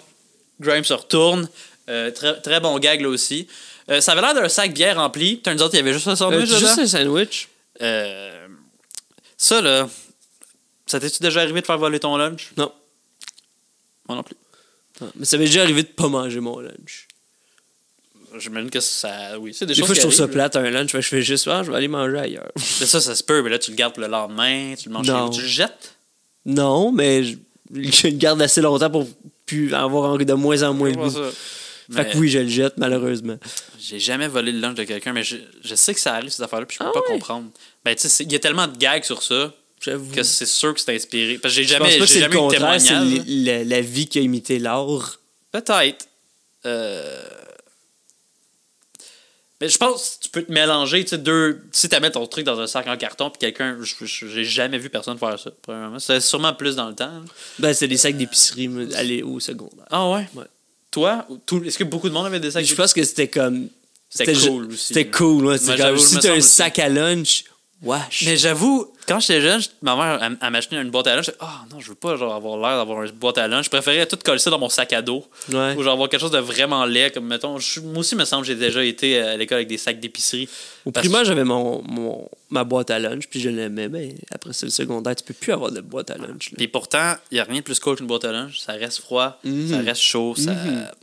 Grimy se retourne. Très, très bon gag là aussi. Ça avait l'air d'un sac bien rempli. Turns out, il y avait juste un sandwich dedans. Juste un sandwich. Ça, là, ça t'es-tu déjà arrivé de faire voler ton lunch? Non. Moi non plus. Non, mais ça m'est déjà arrivé de pas manger mon lunch. J'imagine que ça. Oui, c'est des choses. Des fois, je trouve ça plate, là. un lunch. Je fais juste, je vais aller manger ailleurs. Mais ça se peut, mais là, tu le gardes pour le lendemain, tu le manges chez vous. Tu le jettes? Non, mais je le garde assez longtemps pour plus avoir de moins en moins de goût. Fait que oui, je le jette, malheureusement. J'ai jamais volé le lunch de quelqu'un, mais je sais que ça arrive, ces affaires-là, puis je peux pas comprendre. Ben, tu sais, il y a tellement de gags sur ça. J'avoue. Que c'est sûr que c'est inspiré. Parce que j'ai jamais eu de témoignage. C'est la vie qui a imité l'art. Peut-être. Mais je pense que tu peux te mélanger, tu sais, si tu mets ton truc dans un sac en carton, puis quelqu'un, j'ai jamais vu personne faire ça, premièrement. C'est sûrement plus dans le temps. Là. Ben, c'est des sacs d'épicerie, aller au secondaire. Ah ouais? Toi, est-ce que beaucoup de monde avait des sacs d'épicerie? Je pense que c'était comme... C'était cool aussi. C'était cool, ouais. C'est comme, si t'as un sac à lunch Wesh. Mais j'avoue, quand j'étais jeune, ma mère elle m'achetait une boîte à lunch. Ah non, je veux pas genre, avoir l'air d'avoir une boîte à lunch. Je préférais tout coller ça dans mon sac à dos. Ouais. Ou genre avoir quelque chose de vraiment laid. Comme mettons, moi aussi, me semble que j'ai déjà été à l'école avec des sacs d'épicerie. Au primaire, j'avais ma boîte à lunch, puis je l'aimais, mais après ça, le secondaire, tu peux plus avoir de boîte à lunch. Là. Puis pourtant, il n'y a rien de plus cool qu'une boîte à lunch. Ça reste froid, ça reste chaud,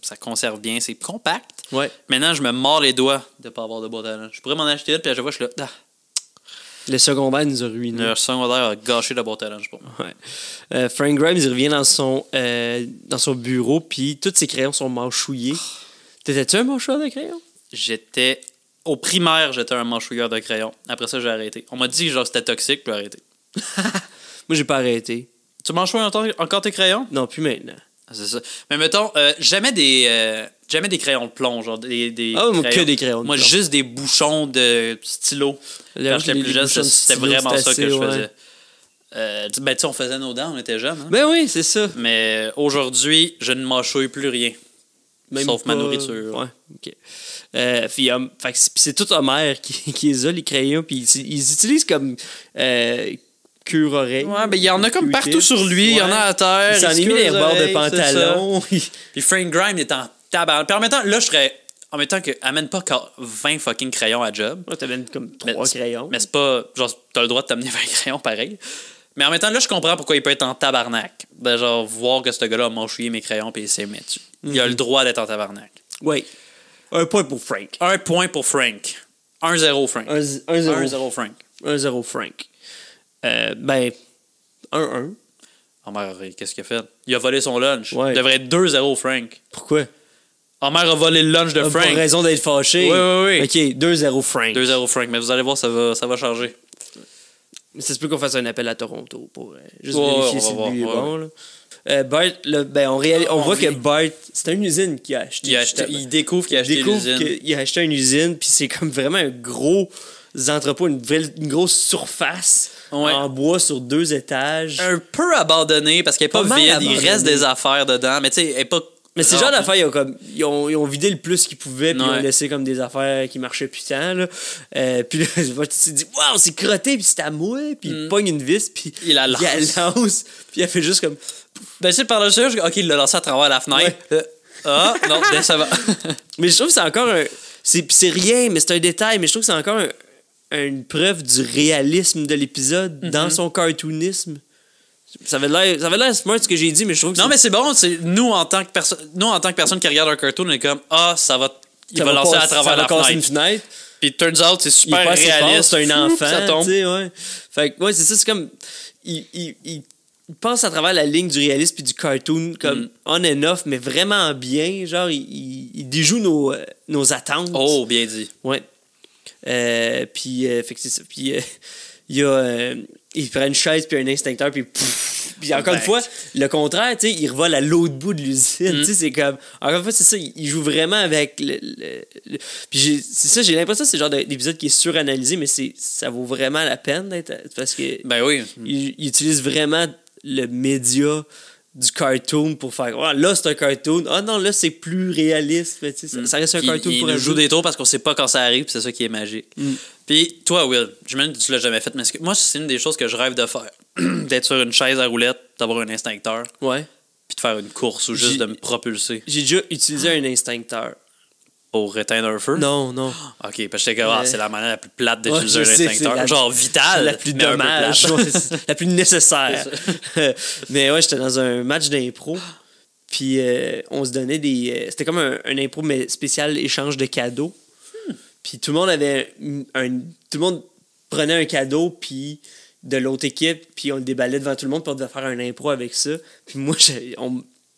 ça conserve bien, c'est compact. Ouais. Maintenant, je me mords les doigts de ne pas avoir de boîte à lunch. Je pourrais m'en acheter une, puis à chaque fois, je suis là. Ah, Le secondaire nous a ruinés. le secondaire a gâché la boîte à lunch pour moi. Ouais. Frank Grimes, il revient dans son bureau, puis tous ses crayons sont mâchouillés. T'étais-tu un mâchouilleur de crayons? Au primaire, j'étais un mâchouilleur de crayon. Après ça, j'ai arrêté. On m'a dit que genre c'était toxique, puis j'ai arrêté. Moi, j'ai pas arrêté. Tu mâchouilles encore tes crayons? Non, plus maintenant. C'est ça. Mais mettons, jamais des crayons de plomb, genre des moi, crayons. que des crayons de Moi, plomb. juste des bouchons de stylo. Quand j'étais plus jeune, c'était vraiment ça que je faisais. Ben, tu sais, on faisait nos dents, on était jeunes. Hein? Ben oui, c'est ça. Mais aujourd'hui, je ne mâchouille plus rien. Même sauf ma pas- nourriture. Ouais, ok. Puis c'est tout Homer qui les a, les crayons, puis ils utilisent comme cure-oreille. Ouais, ben il y en a comme Q-tip. partout sur lui, il y en a à terre. Il s'en est mis les rebords de pantalon. Puis Frank Grimes est en tabac. Puis en même temps, là, je serais. En même temps que amène pas 20 fucking crayons à job. Ouais, t'avais comme Mais 3 crayons. Mais c'est pas. Genre, t'as le droit de t'amener 20 crayons pareil. Mais en même temps, là, je comprends pourquoi il peut être en tabarnak. De genre, voir que ce gars-là a mâchouillé mes crayons puis il s'est mis dessus. Il a le droit d'être en tabarnak. Oui. Un point pour Frank. 1 point pour Frank. 1-0 Frank. 1-0. 1-0 Frank. 1-0 Frank. Ben, 1-1. Homer, qu'est-ce qu'il a fait? Il a volé son lunch. Ouais. Il devrait être 2-0 Frank. Pourquoi? Homer a volé le lunch de Pas Frank. raison d'être fâché. Oui. Ok, 2-0 Frank. 2-0 Frank. Mais vous allez voir, ça va changer. Ça se peut qu'on fasse un appel à Toronto pour juste Ouais, vérifier on va si voir, lui est ouais. bon. Là. Bart, on voit que Bart, c'est une usine qu'il a acheté. Il découvre qu'il a acheté découvre l'usine. qu'il a acheté une usine, puis c'est comme vraiment un gros entrepôt, une grosse surface Ouais. en bois sur 2 étages. Un peu abandonné parce qu'elle est pas Pas mal vide. Il abandonné. reste des affaires dedans. Mais tu sais, elle est pas. Mais c'est le genre d'affaires, ils ont vidé le plus qu'ils pouvaient, puis ils Ouais. ont laissé comme des affaires qui marchaient plus tant. Là. Puis là, tu te dis, waouh, c'est crotté, puis c'est à moi, puis il pogne une vis, puis Il la lance. puis il fait juste comme. Ben, c'est par-dessus, ok, il l'a lancé à travers la fenêtre. Non, ça va. Mais je trouve que c'est encore un. C'est rien, mais c'est un détail, mais je trouve que c'est encore une preuve du réalisme de l'épisode dans son cartoonisme. Ça avait l'air smart ce que j'ai dit, mais je trouve que Non, mais c'est bon. Nous, en tant que personne qui regarde un cartoon, on est comme, il va lancer à travers la casser une fenêtre. fenêtre. Puis, turns out, c'est Il est super pas assez fort, réaliste. c'est un enfant. Ça tombe. tu sais, ouais. Fait que, ouais, c'est ça, c'est comme. Il passe à travers la ligne du réalisme puis du cartoon, comme on and off, mais vraiment bien. Genre, il déjoue nos attentes. Oh, bien dit. Ouais. Puis, fait que c'est ça. Puis, il prend une chaise puis un instincteur, puis encore une fois, le contraire, tu sais, il revole à l'autre bout de l'usine. Tu sais, c'est comme. Encore une fois, c'est ça, il joue vraiment avec puis c'est ça, j'ai l'impression que c'est le genre d'épisode qui est suranalysé, mais ça vaut vraiment la peine d'être. Parce que. Ben oui. Il utilise vraiment le média du cartoon pour faire là c'est un cartoon, non là c'est plus réaliste, mais tu sais, ça reste un Puis cartoon pour il un nous joue des tours parce qu'on sait pas quand ça arrive, puis c'est ça qui est magique. Puis toi, Will, j'imagine que tu l'as jamais fait, mais moi c'est une des choses que je rêve de faire. D'être sur une chaise à roulette, d'avoir un instincteur, Ouais. puis de faire une course ou juste de me propulser J'ai déjà utilisé un instincteur. pour éteindre un feu. Non. Ok, parce que j'étais comme, c'est la manière la plus plate Ouais, d'utiliser je un sais que instincteur. c'est Genre vital, la plus mais un peu dommage, plate. ouais, c'est la plus nécessaire. Mais ouais, j'étais dans un match d'impro. Puis on se donnait des. C'était comme un impro, mais spécial échange de cadeaux. Puis tout le monde avait tout le monde prenait un cadeau, puis de l'autre équipe, puis on le déballait devant tout le monde, puis on devait faire un impro avec ça. Puis moi,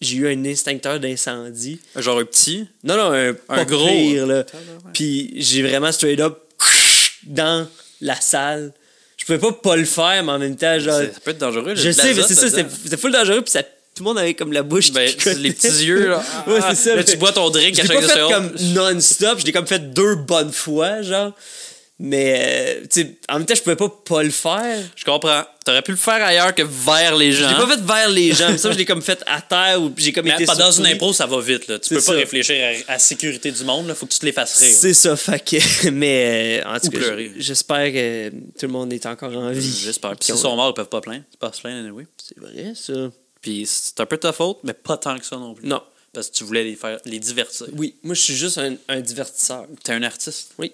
j'ai eu un instincteur d'incendie. Genre un petit. Non, un pas gros. pire, là. Puis j'ai vraiment straight up dans la salle. Je pouvais pas le faire, mais en même temps, genre. Ça peut être dangereux. Je sais, mais c'est ça, c'était full dangereux, puis tout le monde avait comme la bouche Ben, qui picotait. les petits yeux, là. Ouais, c'est ça. Là, tu bois ton drink Je à l'ai chaque pas fait seconde. comme non-stop, je l'ai comme fait 2 bonnes fois, genre. Mais, tu sais, en même temps, je pouvais pas le faire. Je comprends. T'aurais pu le faire ailleurs que vers les gens. Je l'ai pas fait vers les gens. Ça, je l'ai comme fait à terre ou j'ai comme Mais été pas dans une surpris. impro, ça va vite. Là. Tu C'est peux pas ça. réfléchir à la sécurité du monde. Là. Faut que tu te les fasses rire. C'est ça, fait que... Mais, en tout Ou cas, pleurer. j'espère que tout le monde est encore en vie. J'espère. Puis s'ils sont morts, ils peuvent pas plaindre. Ils peuvent pas se plaindre, anyway. C'est vrai, ça. Puis c'est un peu ta faute, mais pas tant que ça non plus. Non. Parce que tu voulais les divertir. Oui, moi, je suis juste un divertisseur. T'es un artiste. Oui.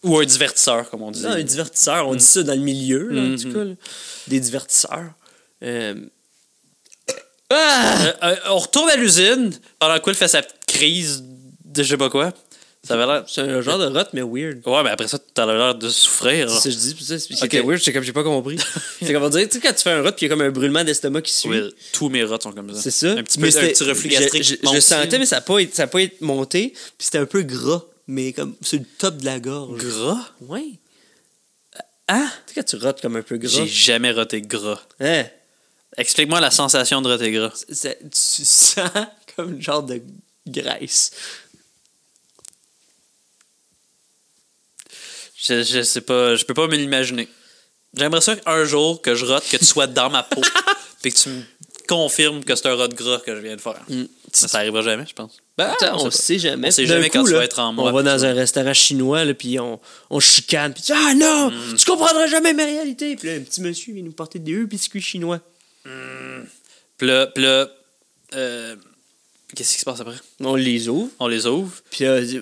Ou un divertisseur, comme on dit. Non, un divertisseur. On dit ça dans le milieu, là, en tout cas. Là. Des divertisseurs. On retourne à l'usine pendant quoi il fait sa petite crise de je sais pas quoi. Ça avait l'air. C'est un genre de rot, mais weird. Ouais, mais après ça, t'as l'air de souffrir. C'est ça que je dis. Puis ça, c'est Ok. weird, c'est comme j'ai pas compris. C'est comme on dirait, tu sais, quand tu fais un rot, puis il y a comme un brûlement d'estomac qui suit. Oui, tous mes rots sont comme ça. C'est ça. Un petit, Mais peu, un c'était- petit reflux gastrique. Je qui monte. sentais, mais ça n'a pas été monté. Puis c'était un peu gras, mais comme sur le top de la gorge. Gras? Ouais. Hein? Tu sais, quand tu rotes comme un peu gras. J'ai jamais roté gras. Hein? Explique-moi la sensation de roter gras. Tu sens comme une genre de graisse. Je sais pas, je peux pas me l'imaginer. J'aimerais ça qu'un jour que je rote, que tu sois dans ma peau, puis que tu me confirmes que c'est un rot gras que je viens de faire. Mais ça arrivera jamais, je pense. Ben, Attends, on sait sait jamais. On sait D'un jamais quand coup, tu là, vas être en moi. On va dans un restaurant chinois, là, puis on chicane. Puis ah non, tu comprendras jamais ma réalité. Puis là, un petit monsieur vient nous porter des biscuits chinois. Puis là, qu'est-ce qui se passe après? On les ouvre. On les ouvre. Puis là, il dit,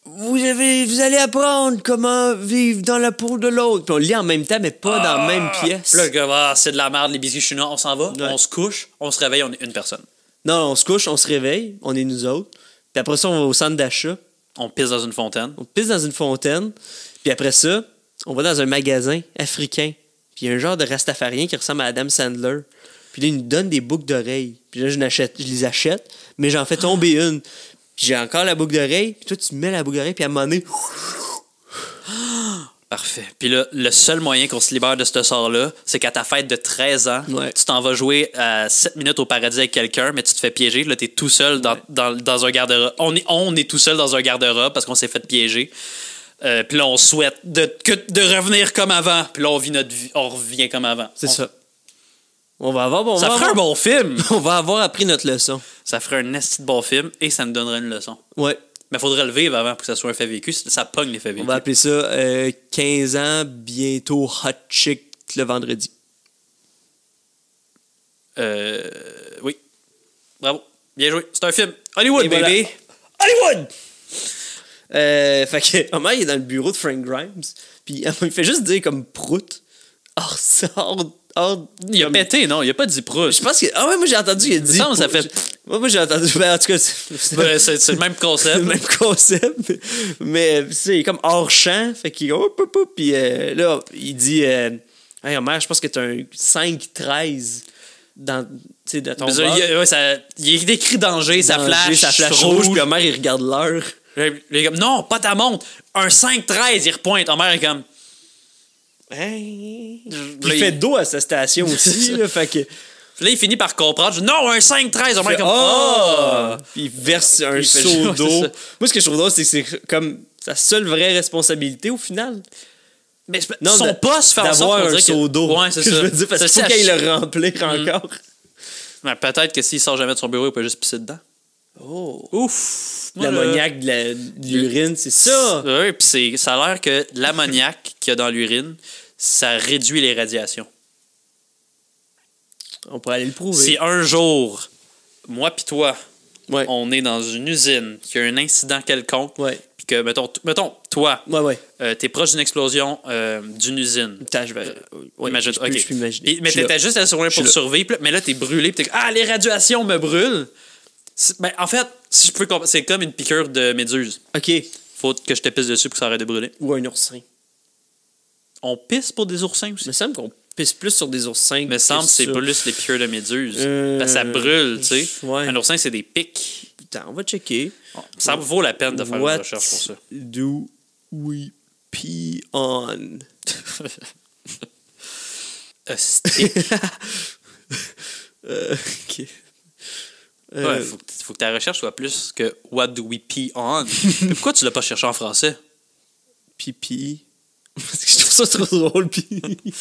vous allez apprendre comment vivre dans la peau de l'autre. Puis on lit en même temps, mais pas dans la même pièce. Puis là, le gars, c'est de la merde, les biscuits chinois, on s'en va, Ouais. on se couche, on se réveille, on est une personne. Non, on se couche, on se réveille, on est nous autres. Puis après ça, on va au centre d'achat. On pisse dans une fontaine. On pisse dans une fontaine. Puis après ça, on va dans un magasin africain. Puis il y a un genre de rastafarien qui ressemble à Adam Sandler. Puis là, il nous donne des boucles d'oreilles. Puis là, je les achète, mais j'en fais tomber une. Puis j'ai encore la boucle d'oreille. Puis toi, tu mets la boucle d'oreille, puis à un moment donné... Parfait. Puis là, le seul moyen qu'on se libère de ce sort-là, c'est qu'à ta fête de 13 ans, Ouais. tu t'en vas jouer à 7 minutes au paradis avec quelqu'un, mais tu te fais piéger. Là, t'es tout seul dans un garde-robe. On est tout seul dans un garde-robe parce qu'on s'est fait piéger. Puis là, on souhaite de revenir comme avant. Puis là, on vit notre vie, on revient comme avant. C'est ça. On va avoir... Ça ferait un bon film. On va avoir appris notre leçon. Ça ferait un esti de bon film et ça nous donnerait une leçon. Ouais. Mais il faudrait le vivre avant pour que ça soit un fait vécu. Ça pogne les faits On vécus. va appeler ça 15 ans, bientôt hot chick le vendredi. Oui. Bravo. Bien joué. C'est un film. Hollywood, Et voilà. baby. Hollywood! Fait que Homer, il est dans le bureau de Frank Grimes, puis il fait juste dire comme prout. Il a comme- pété, non? Il a pas dit proust. Je pense que. Ah ouais, moi j'ai entendu, il a dit. Ça me semble, ça fait- Moi j'ai entendu. Ben, en tout cas, c'est Ben, c'est le même concept. le même concept. Mais c'est comme hors champ, fait qu'il. Puis là, il dit. Hey Homer, je pense que t'as un 5-13 dans, tu sais, de ton Mais ça, bar. il est écrit danger, ça Danger, flash, ça flash rouge, puis Homer, il regarde l'heure. Il est comme, non, pas ta montre. Un 5-13, il repointe. Homer est comme, Hey. Là, Il fait dos à sa station C'est aussi, ça. là, fait que. là, il finit par comprendre. Je dis, non, un 5-13. Homer est comme, Ah! Puis il verse un Il fait seau juste- d'eau. c'est ça. Moi, ce que je trouve drôle, c'est que c'est comme sa seule vraie responsabilité au final. Mais Non, son poste fait en sorte d'avoir qu'on un dirait seau d'eau. Ouais, c'est Que ça. Je veux dire, parce C'est qu'il faut ça, qu'il le remplir encore. Ouais, peut-être que s'il sort jamais de son bureau, il peut juste pisser dedans. Oh. Ouf! Moi, L'ammoniaque de l'urine, c'est ça. Oui, puis ça a l'air que l'ammoniaque qu'il y a dans l'urine, ça réduit les radiations. On pourrait aller le prouver. Si un jour, moi pis toi, Ouais. on est dans une usine, qu'il y a un incident quelconque, Ouais. puis que, mettons toi, Ouais. t'es proche d'une explosion d'une usine. Attends, je vais. Ouais, Imagine, je peux, ok. je peux imaginer. Mais Je suis là. t'étais juste à surveiller Je suis pour là. survivre, puis là, mais là, t'es brûlé, puis t'es comme, ah, les radiations me brûlent. Ben, en fait, si je peux c'est comme une piqûre de méduse. Ok. Faut que je te pisse dessus pour que ça arrête de brûler. Ou un oursin. On pisse pour des oursins aussi. Il me semble qu'on pisse plus sur des oursins. Il me semble que c'est plus les piqûres de méduse. Parce que ça brûle, tu sais. Ouais. Un oursin, c'est des pics. Putain, on va checker. Ça vaut la peine de faire What une recherche pour ça. do we pee on? Hostie. Ok. Ouais, faut que ta recherche soit plus que What do we pee on? Mais pourquoi tu l'as pas cherché en français? pipi. Parce que je trouve ça trop drôle, pipi,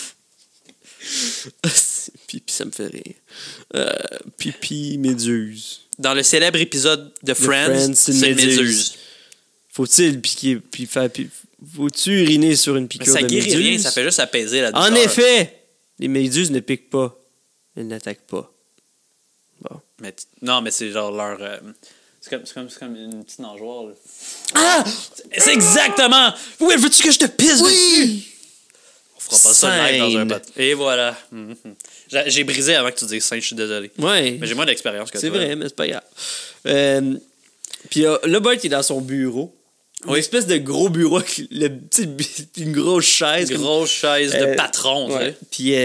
ça me fait rire. Pipi, méduse. Dans le célèbre épisode de Friends, c'est une méduse. Faut-il piquer, puis faire... Faut-tu uriner sur une piqûre de méduse? Ça guérit rien, ça fait juste apaiser la douleur. En effet, les méduses ne piquent pas. Elles n'attaquent pas. Bon. Non, mais c'est genre leur... C'est comme une petite nageoire. Là. Ah! C'est exactement! Oui, veux-tu que je te pisse dessus? On fera pas ça live dans un pot. Et voilà. J'ai brisé avant que tu dises ça, je suis désolé. Ouais. Mais j'ai moins d'expérience que toi. C'est vrai, mais c'est pas grave. Puis là, Bart est dans son bureau. Une espèce de gros bureau avec une grosse chaise. Une grosse chaise de patron, tu sais. Puis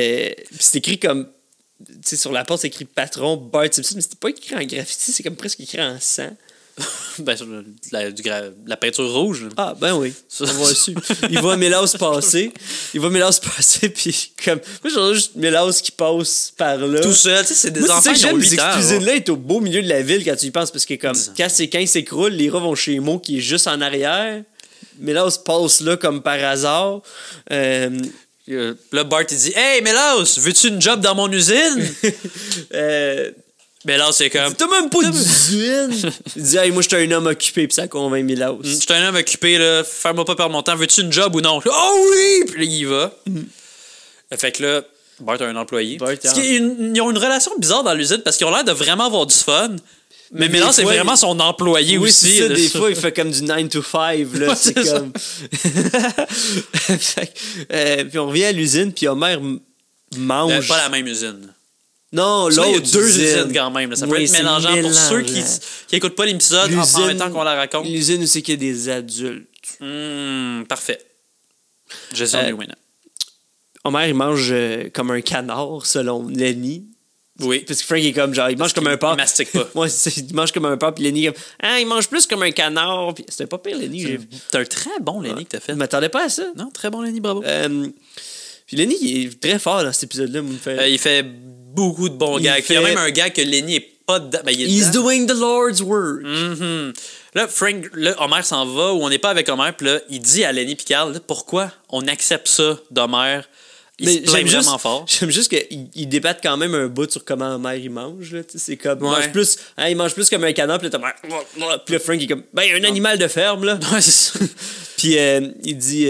c'est écrit comme... Tu sais, sur la porte, c'est écrit patron Bart Simpson, mais c'était pas écrit en graffiti, c'est comme presque écrit en sang. Ben, la peinture rouge. Ah, ben oui. On va dessus. Il voit Mélaus passer. Puis comme... Moi, j'entends juste Mélaus qui passe par là. Tout seul, tu sais, c'est des enfants qui ont 8 ans. Cette cuisine-là est au beau milieu de la ville quand tu y penses, parce que comme quand il s'écroule, les rats vont chez Mo qui est juste en arrière. Mélaus passe là comme par hasard. Là, Bart, il dit « Hey, Mélaus, veux-tu une job dans mon usine? » Mélaus, c'est comme... T'as même pas d'usine! Il dit « Hey, moi, je suis un homme occupé. » Puis ça convainc Mélaus. Je suis un homme occupé, là. Fais-moi pas perdre mon temps. Veux-tu une job ou non? Oh oui! Puis là, il y va. Fait que là, Bart a un employé. Ils ont une relation bizarre dans l'usine parce qu'ils ont l'air de vraiment avoir du fun. Mais Mélaus, c'est vraiment son employé aussi. Ça, des fois, il fait comme du 9 to 5. Là, c'est comme... puis on revient à l'usine, puis Homer mange... Pas la même usine. Non, l'autre. Il y a deux usine. usines quand même. Là. Ça peut être mélangeant pour ceux qui n'écoutent pas l'épisode en même temps qu'on la raconte. L'usine où c'est qu'il y a des adultes. Parfait. Je suis Homer, il mange comme un canard, selon Lenny. Oui. Parce que Frank est comme genre, il mange comme un porc. Il mastique pas. Ouais, il mange comme un porc, puis Lenny, comme, il mange plus comme un canard. Puis c'était pas pire, Lenny. C'est un très bon Lenny que t'as fait. Je m'attendais pas à ça. Non, très bon Lenny, bravo. Puis Lenny, il est très fort dans cet épisode-là. Il fait beaucoup de bons gags. Il y a même un gag que Lenny est pas dedans. Ben, He's doing the Lord's work. Là, Homer s'en va, ou on n'est pas avec Homer, puis là, il dit à Lenny Picard, pourquoi on accepte ça d'Homer? Il se plaint vraiment fort. J'aime juste qu'ils débattent quand même un bout sur comment Homer il mange. Là. C'est comme, il mange plus comme un canard, puis là, puis là, Frank il est comme, un animal de ferme. Là. Ouais, c'est ça. Puis il dit,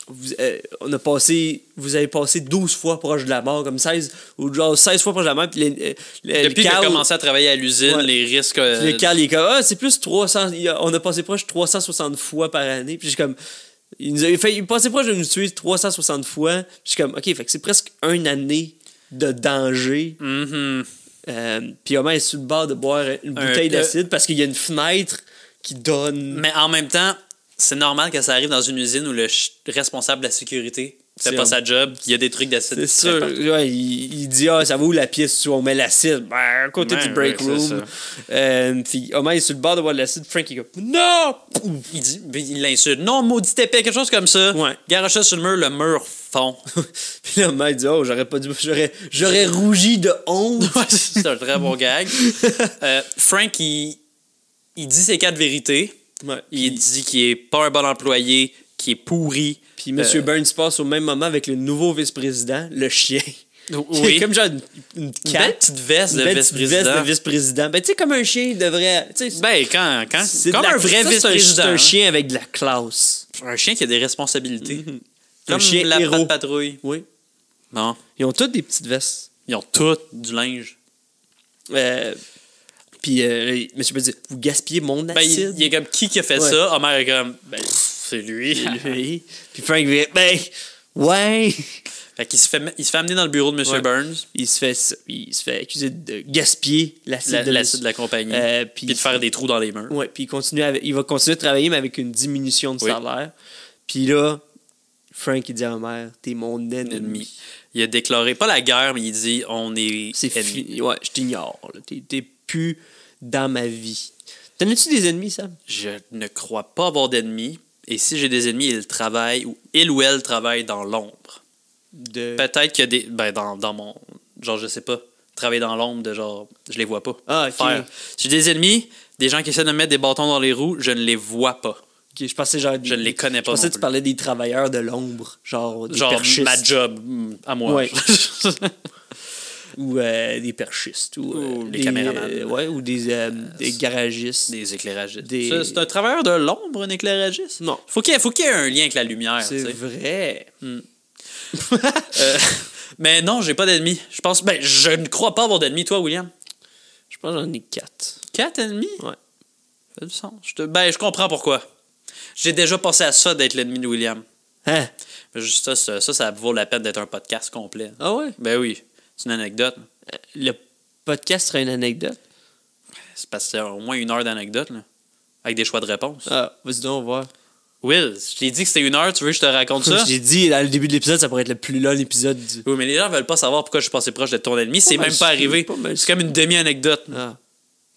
vous avez passé 12 fois proche de la mort, comme 16 fois proche de la mort. Puis depuis qu'il a commencé à travailler à l'usine, les risques... Puis le Carl, il est comme, c'est plus 300, on a passé proche 360 fois par année. Puis je suis comme... Il passait proche de nous tuer 360 fois. Je suis comme, OK, fait que c'est presque une année de danger. Puis Homer est sur le bord de boire une bouteille d'acide parce qu'il y a une fenêtre qui donne... Mais en même temps, c'est normal que ça arrive dans une usine où le responsable de la sécurité fait pas sa job, qu'il y a des trucs d'acide. C'est sûr. Ouais, il dit, ça va où la pièce où on met l'acide? À côté du break room. Puis Homer est sur le bord de boire de l'acide. Frank est comme, non! Il l'insulte. Non, maudit épais, quelque chose comme ça. Ouais. Garoche ça sur le mur fond. Puis là, Homer dit, j'aurais pas dû. J'aurais rougi de honte. C'est un très bon gag. Frank, il dit ses 4 vérités. Ouais, il dit qu'il est pas un bon employé, qu'il est pourri. Puis M. Burns passe au même moment avec le nouveau vice-président, le chien. Oui. Comme genre une petite veste de vice-président. Ben, tu sais, comme un chien devrait. Ben, quand c'est comme un vrai vice-président. C'est un chien avec de la classe. Un chien qui a des responsabilités. Comme un chien la héros. patrouille. Oui. Non. Ils ont toutes des petites vestes. Ils ont toutes du linge. Puis, M. Burns dit, vous gaspillez mon acide. Il est comme, qui a fait ça? Homer est comme, c'est lui. Puis Frank dit, ouais. Fait qu'il se fait amener dans le bureau de M. Burns. Il se fait accuser de gaspiller l'acide de la compagnie. Puis de faire des trous dans les murs. Ouais, puis il va continuer de travailler, mais avec une diminution de salaire. Puis là, Frank, il dit à Homer, t'es mon ennemi. Il a déclaré, pas la guerre, mais il dit, on est ennemis. Ouais, je t'ignore. T'es plus dans ma vie. T'en as-tu des ennemis, Sam? Je ne crois pas avoir d'ennemis. Et si j'ai des ennemis, il ou elle travaille dans l'ombre. Peut-être qu'il y a des... Ben, dans mon... Genre, je sais pas. Travailler dans l'ombre de genre... Je les vois pas. Ah, OK. Si j'ai des ennemis, des gens qui essaient de me mettre des bâtons dans les roues, je ne les vois pas. Ok, je pensais genre... Je ne les connais pas Je pensais non que tu plus. parlais des travailleurs de l'ombre, genre des Genre perchistes. ma job à moi. Ouais. Ou des perchistes. Ou des caméramans. Ouais, ou des garagistes. Des éclairagistes. Des- C'est un travailleur de l'ombre, un éclairagiste? Non. Faut qu'il y ait un lien avec la lumière. C'est tu sais. vrai. Mais non, j'ai pas d'ennemis. Je pense. Ben, je ne crois pas avoir d'ennemis, toi, William. Je pense que j'en ai 4. 4 ennemis? Ouais. Ça fait du sens. Ben, je comprends pourquoi. J'ai déjà pensé à ça d'être l'ennemi de William. Hein? Mais juste ça vaut la peine d'être un podcast complet. Ah ouais? Ben oui, c'est une anecdote. Le podcast serait une anecdote? C'est parce que c'est au moins 1 heure d'anecdote, là. Avec des choix de réponse. Ah, vas-y donc, on va voir. Will, je t'ai dit que c'était 1 heure, tu veux que je te raconte ça? J'ai dit, à le début de l'épisode, ça pourrait être le plus long épisode du... Oui, mais les gens veulent pas savoir pourquoi je suis passé proche de ton ennemi. C'est mal même pas sûr, arrivé. pas mal C'est comme une demi-anecdote. Ah.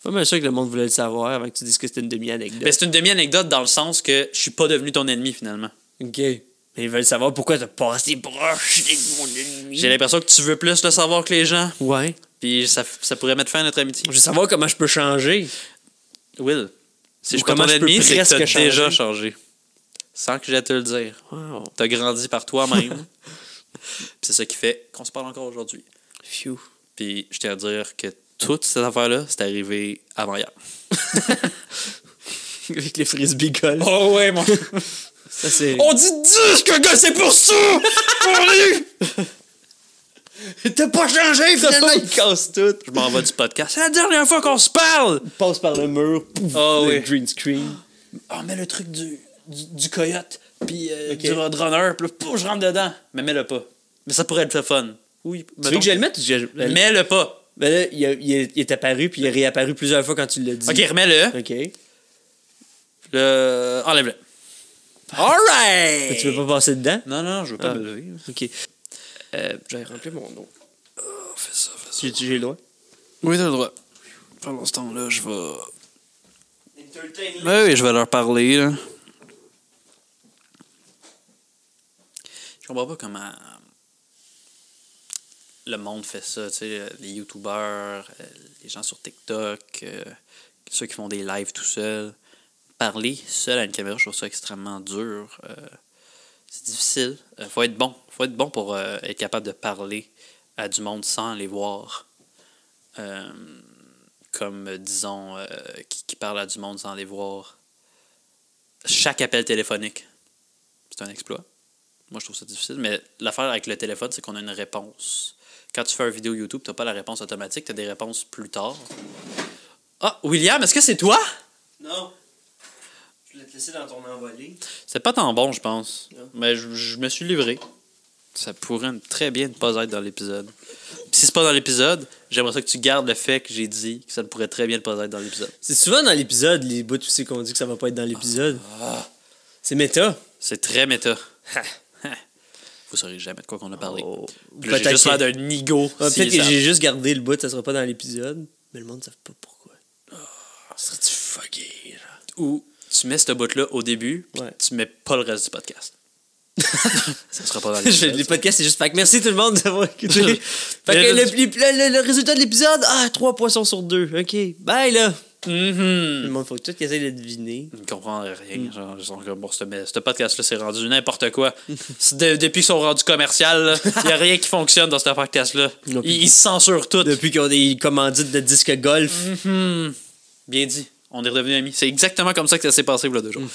Pas mal sûr que le monde voulait le savoir avant que tu dises que c'était une demi-anecdote. Ben, c'est une demi-anecdote dans le sens que je suis pas devenu ton ennemi, finalement. OK. Mais ils veulent savoir pourquoi t'as passé proche de mon ennemi. J'ai l'impression que tu veux plus le savoir que les gens. Ouais. Puis ça pourrait mettre fin à notre amitié. Je veux savoir comment je peux changer. Will, si Ou je suis pas ton comment je peux ennemi, c'est que presque t'as changer. déjà changé. Sans que j'ai à te le dire. Wow. T'as grandi par toi-même. Puis c'est ça qui fait qu'on se parle encore aujourd'hui. Phew. Puis je tiens à dire que toute cette affaire-là, c'est arrivé avant hier. Avec les frisbee golf. Oh ouais, mon... Ça, c'est... On dit disque, gars, c'est pour ça! T'as pas changé, finalement! Il casse tout. Je m'en vais du podcast. C'est la dernière fois qu'on se parle! Il passe par le mur. Pouf, Oh le oui. green screen. Oh, mets le truc du coyote, puis Ok. du roadrunner, puis là, pouf, je rentre dedans. Mais mets-le pas. Mais ça pourrait être le fun. Oui, Tu veux que je le mette ou que je... Mets-le pas. Ben là, il est apparu, puis il est réapparu plusieurs fois quand tu l'as dit. Ok, remets-le. OK. Enlève-le. Alright! Mais tu veux pas passer dedans? Non, je veux pas Ah. me lever. OK. J'avais rempli mon nom. Fais ça. J'ai le droit? Oui, t'as le droit. Pendant ce temps-là, je vais... Oui, je vais leur parler, là. Je comprends pas comment le monde fait ça, tu sais, les youtubeurs, les gens sur TikTok, ceux qui font des lives tout seuls. Parler seul à une caméra, je trouve ça extrêmement dur. C'est difficile. Faut être bon. Faut être bon pour être capable de parler à du monde sans les voir. Comme, disons, qui parle à du monde sans les voir. Chaque appel téléphonique, c'est un exploit. Moi, je trouve ça difficile. Mais l'affaire avec le téléphone, c'est qu'on a une réponse. Quand tu fais une vidéo YouTube, tu n'as pas la réponse automatique, tu as des réponses plus tard. Ah, William, est-ce que c'est toi? Non. Je voulais te laisser dans ton envolée. C'est pas tant bon, je pense. Non. Mais je me suis livré. Ça pourrait très bien ne pas être dans l'épisode. Puis si c'est pas dans l'épisode, j'aimerais ça que tu gardes le fait que j'ai dit que ça ne pourrait très bien ne pas être dans l'épisode. C'est souvent dans l'épisode, les bouts aussi qu'on dit que ça va pas être dans l'épisode. C'est méta. C'est très méta. Vous saurez jamais de quoi qu'on a parlé. Oh. Puis là, j'ai juste l'air d'un nigo. Peut-être s'ils que savent. j'ai juste gardé le bout, ça sera pas dans l'épisode. Mais le monde ne sait pas pourquoi. Serais-tu fucké, genre? Ou tu mets ce bout-là au début, puis Ouais. tu mets pas le reste du podcast. Ça sera pas dans Les l'épisode. podcasts, c'est juste fait que merci tout le monde d'avoir écouté. Fait Mais que là, le résultat de l'épisode, 3 poissons sur 2. OK, bye là. Mhm. Le monde, faut tout qu'ils essayent de deviner. Ils ne comprennent rien. Genre, ils sont comme, bon, ce podcast-là, c'est rendu n'importe quoi. Depuis qu'ils sont rendus commercial, il n'y a rien qui fonctionne dans ce podcast-là. Non, puis- Ils se censurent tout. Depuis qu'ils ont des commandites de disques golf. Mhm. Bien dit. On est redevenus amis. C'est exactement comme ça que ça s'est passé il y a 2 jours.